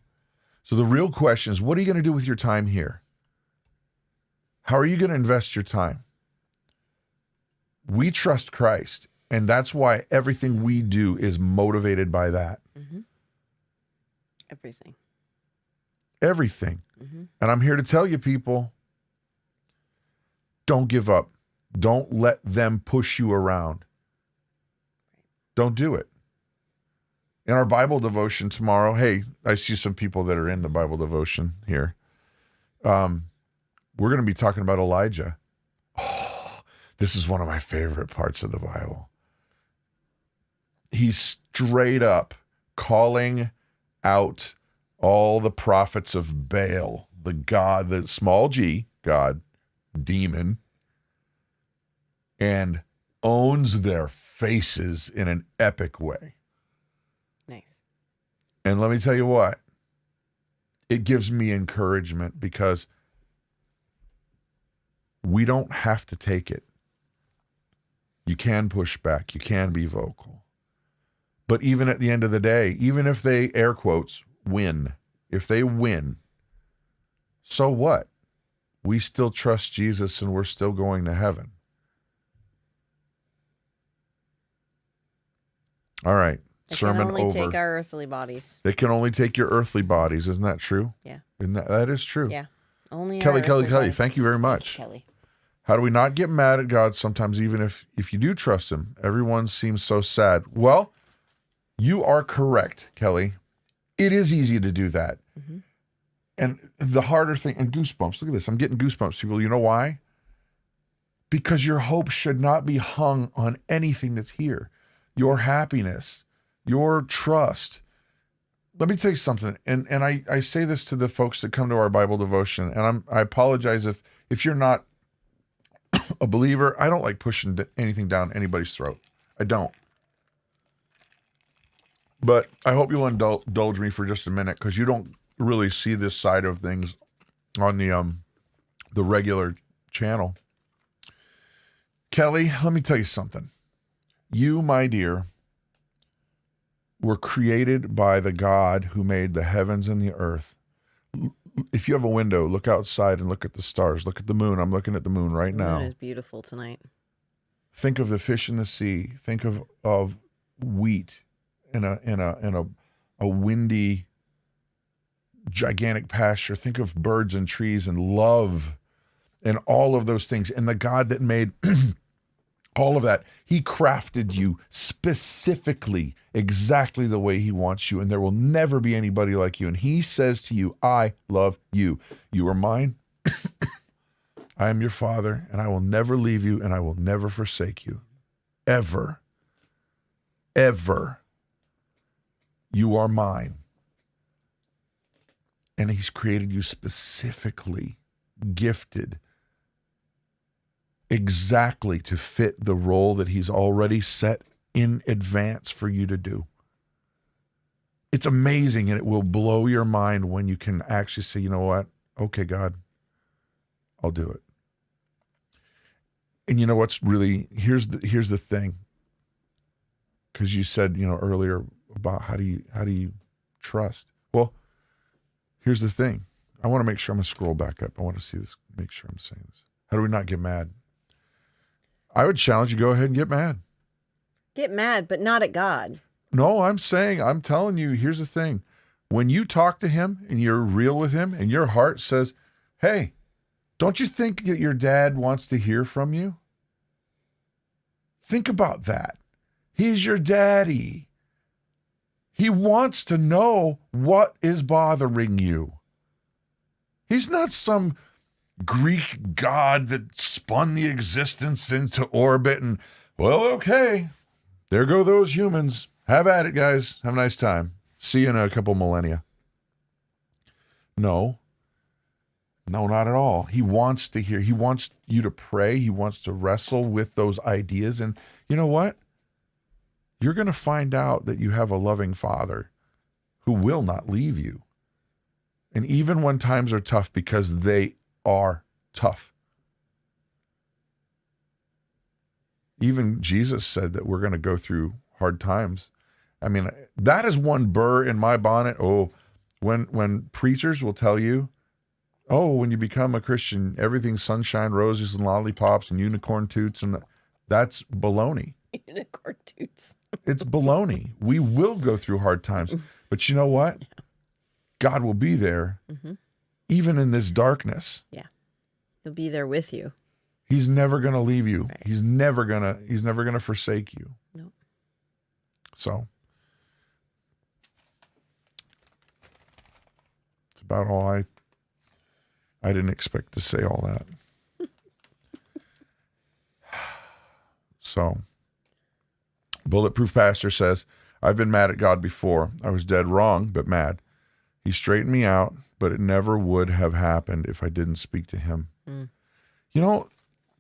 So the real question is, what are you going to do with your time here? How are you going to invest your time? We trust Christ, and that's why everything we do is motivated by that.
Mm-hmm. Everything.
everything. And I'm here to tell you, people, don't give up. Don't let them push you around. Don't do it. In our Bible devotion tomorrow, hey, I see some people that are in the Bible devotion here. We're going to be talking about Elijah. Oh, this is one of my favorite parts of the Bible. He's straight up calling out all the prophets of Baal, the god, the small g, god, demon, and owns their faces in an epic way.
Nice.
And let me tell you what, it gives me encouragement because we don't have to take it. You can push back. You can be vocal. But even at the end of the day, even if they, air quotes, win, if they win, so what? We still trust Jesus and we're still going to heaven. All right.
They
Sermon
can only
over.
take our earthly bodies.
They can only take your earthly bodies. Isn't that true?
Yeah.
Isn't that is true.
Yeah. Only
Kelly,
our
Kelly,
earthly
Kelly,
bodies.
thank you very much.
Kelly.
How do we not get mad at God sometimes, even if you do trust him? Everyone seems so sad. Well, you are correct, Kelly. It is easy to do that.
Mm-hmm.
And the harder thing, and goosebumps, look at this. I'm getting goosebumps, people. You know why? Because your hope should not be hung on anything that's here. Your happiness, your trust. Let me tell you something. And I say this to the folks that come to our Bible devotion, and I apologize if you're not a believer. I don't like pushing anything down anybody's throat. I don't. But I hope you'll indulge me for just a minute, because you don't really see this side of things on the regular channel. Kelly, let me tell you something. You, my dear, were created by the God who made the heavens and the earth. If you have a window, look outside and look at the stars. Look at the moon. I'm looking at the moon right now.
The moon is beautiful tonight.
Think of the fish in the sea. Think of wheat in a windy, gigantic pasture. Think of birds and trees and love and all of those things. And the God that made all of that, he crafted you specifically exactly the way he wants you, and there will never be anybody like you. And he says to you, I love you. You are mine. I am your father, and I will never leave you, and I will never forsake you. Ever. Ever. You are mine. And he's created you specifically, gifted, exactly to fit the role that he's already set in advance for you to do. It's amazing, and it will blow your mind when you can actually say, you know what? Okay, God, I'll do it. And you know what's really, here's the thing. Because you said, earlier about how do you trust? Well, here's the thing. I want to make sure I'm going to scroll back up. I want to see this, make sure I'm saying this. How do we not get mad? I would challenge you, go ahead and get mad.
Get mad, but not at God.
No, I'm telling you, here's the thing. When you talk to him and you're real with him and your heart says, hey, don't you think that your dad wants to hear from you? Think about that. He's your daddy. He wants to know what is bothering you. He's not some Greek god that spun the existence into orbit and, well, okay, there go those humans. Have at it, guys. Have a nice time. See you in a couple millennia. No, not at all. He wants to hear. He wants you to pray. He wants to wrestle with those ideas. And you know what? You're going to find out that you have a loving Father who will not leave you. And even when times are tough, because they are tough. Even Jesus said that we're going to go through hard times. I mean, that is one burr in my bonnet. Oh, when preachers will tell you, oh, when you become a Christian, everything's sunshine, roses, and lollipops, and unicorn toots, and that's baloney.
Unicorn toots.
It's baloney. We will go through hard times. But you know what? God will be there
Mm-hmm.
even in this darkness.
Yeah. He'll be there with you.
He's never going to leave you.
Right.
He's never going to forsake you.
Nope.
So it's about all I didn't expect to say all that. So Bulletproof Pastor says, I've been mad at God before. I was dead wrong, but mad. He straightened me out, but it never would have happened if I didn't speak to him.
Mm.
You know,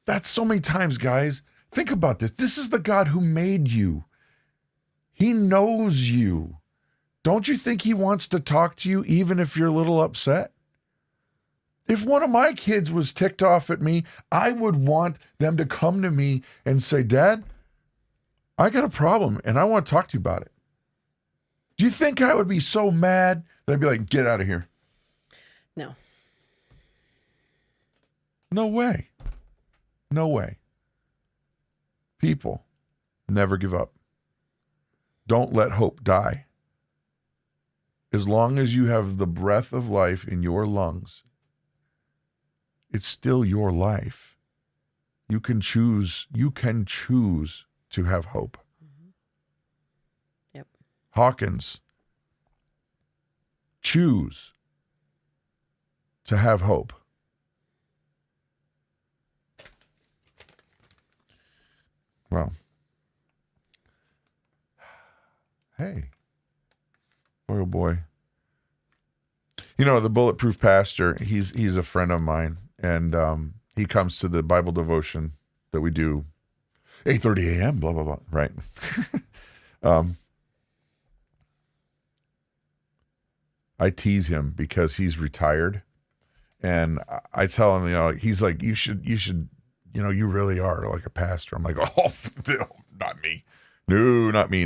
that's so many times, guys. Think about this. This is the God who made you. He knows you. Don't you think he wants to talk to you even if you're a little upset? If one of my kids was ticked off at me, I would want them to come to me and say, Dad, I got a problem and I want to talk to you about it. Do you think I would be so mad that I'd be like, get out of here?
No.
No way. No way. People, never give up. Don't let hope die. As long as you have the breath of life in your lungs, it's still your life. You can choose to have hope.
Mm-hmm. Yep.
Hawkins, choose to have hope. Well, hey, boy, oh boy. You know, the Bulletproof Pastor, he's a friend of mine, and he comes to the Bible devotion that we do 8:30 a.m., blah, blah, blah, right? I tease him because he's retired, and I tell him, you know, he's like, you should, you know, you really are like a pastor. I'm like, oh, no, not me. No, not me.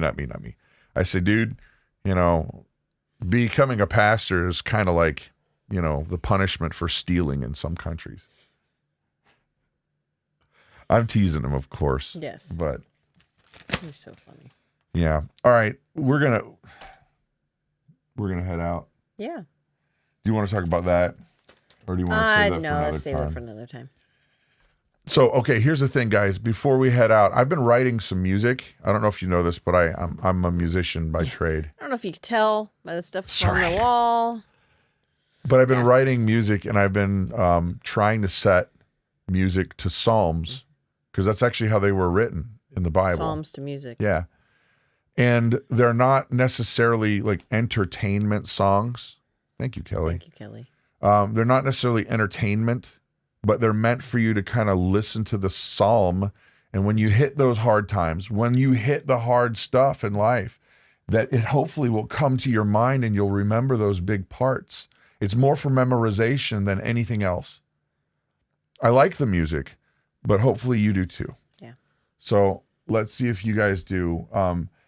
I say, dude, you know, becoming a pastor is kind of like, you know, the punishment for stealing in some countries. I'm teasing him, of course.
Yes.
But
He's so funny.
yeah. All right. We're gonna head out.
Yeah.
Do you want to talk about that? Or do you want to save that for
No,
another
let's save
time?
it for another time.
So, okay, here's the thing, guys. Before we head out, I've been writing some music. I don't know if you know this, but I'm a musician by trade.
I don't know if you could tell by the stuff on
Sorry.
the wall.
But I've been writing music, and I've been trying to set music to Psalms, because that's actually how they were written in the Bible.
Psalms to music.
Yeah. And they're not necessarily like entertainment songs. Thank you, Kelly.
Thank you, Kelly.
They're not necessarily entertainment, but they're meant for you to kind of listen to the psalm. And when you hit those hard times, when you hit the hard stuff in life, that it hopefully will come to your mind and you'll remember those big parts. It's more for memorization than anything else. I like the music, but hopefully you do too.
Yeah.
So let's see if you guys do.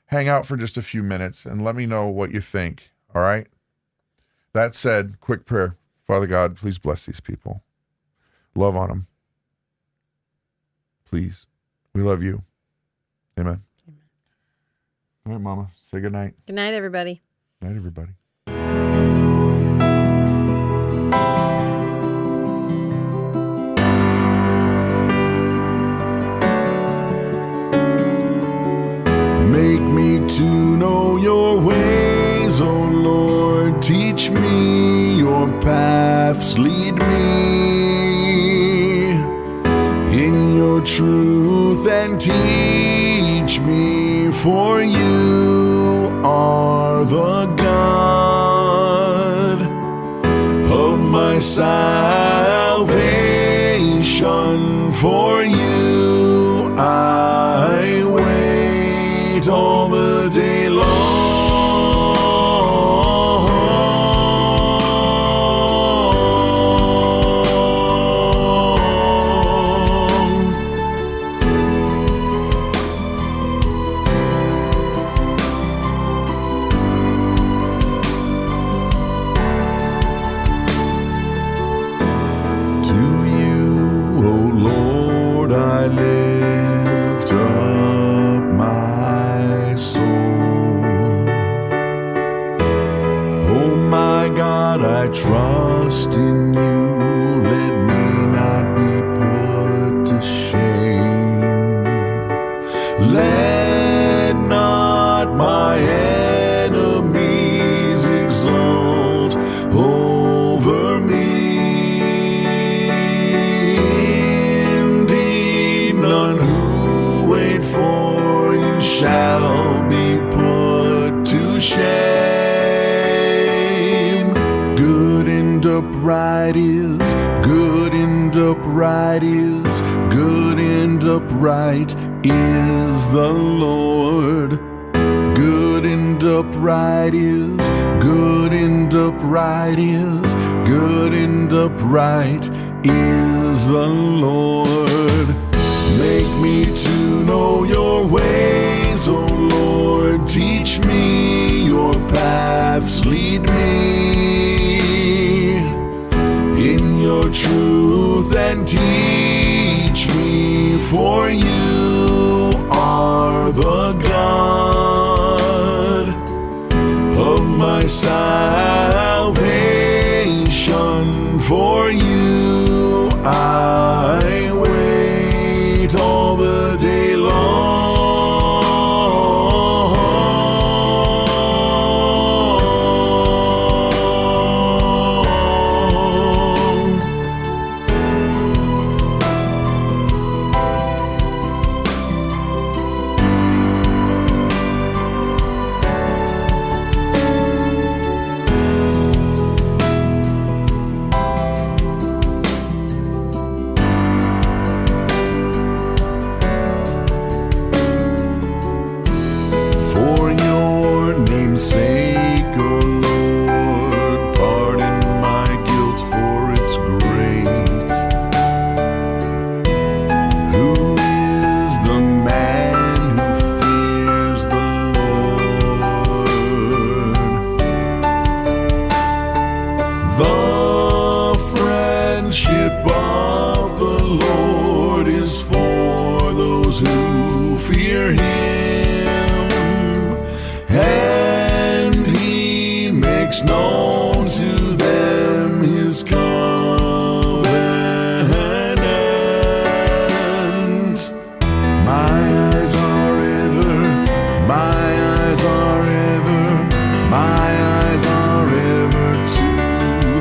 Hang out for just a few minutes and let me know what you think. All right. That said, quick prayer. Father God, please bless these people. Love on them. Please. We love you. Amen.
Amen.
All right, Mama. Say good night.
Good night, everybody.
Night, everybody.
Make me to know your ways, O Lord. Teach me your paths. Lead me in your truth and teach me, for you are the God of my salvation. For you I wait all the day long. To you, O Lord, I lift up my soul. God, I trust in you. Let me not be put to shame. Let not my enemies exult over me. Indeed, none who wait for you shall be put to shame. Good and upright is, good and upright is, good and upright is the Lord. Good and upright is, good and upright is, good and upright is the Lord. Make me to know your ways, O Lord. Teach me your paths, lead me in your truth and teach me, for you are the God of my salvation. For you I wait all the day long. For your name's sake, O Lord, pardon my guilt, for it's great. Who is the man who fears the Lord? The friendship of the Lord is for those who fear him, and he makes known to them his covenant. My eyes are ever, my eyes are ever, my eyes are ever to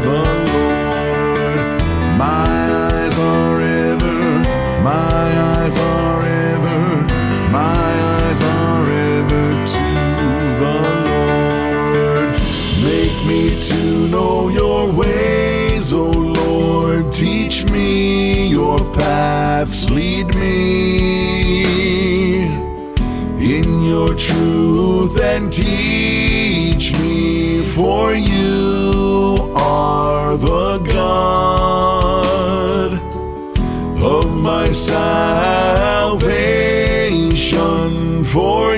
the Lord. My eyes are ever, my eyes are ever, my eyes are ever to the Lord. Make me to know your ways, O Lord. Teach me your paths, lead me in your truth and teach me, for you are the God of my salvation. For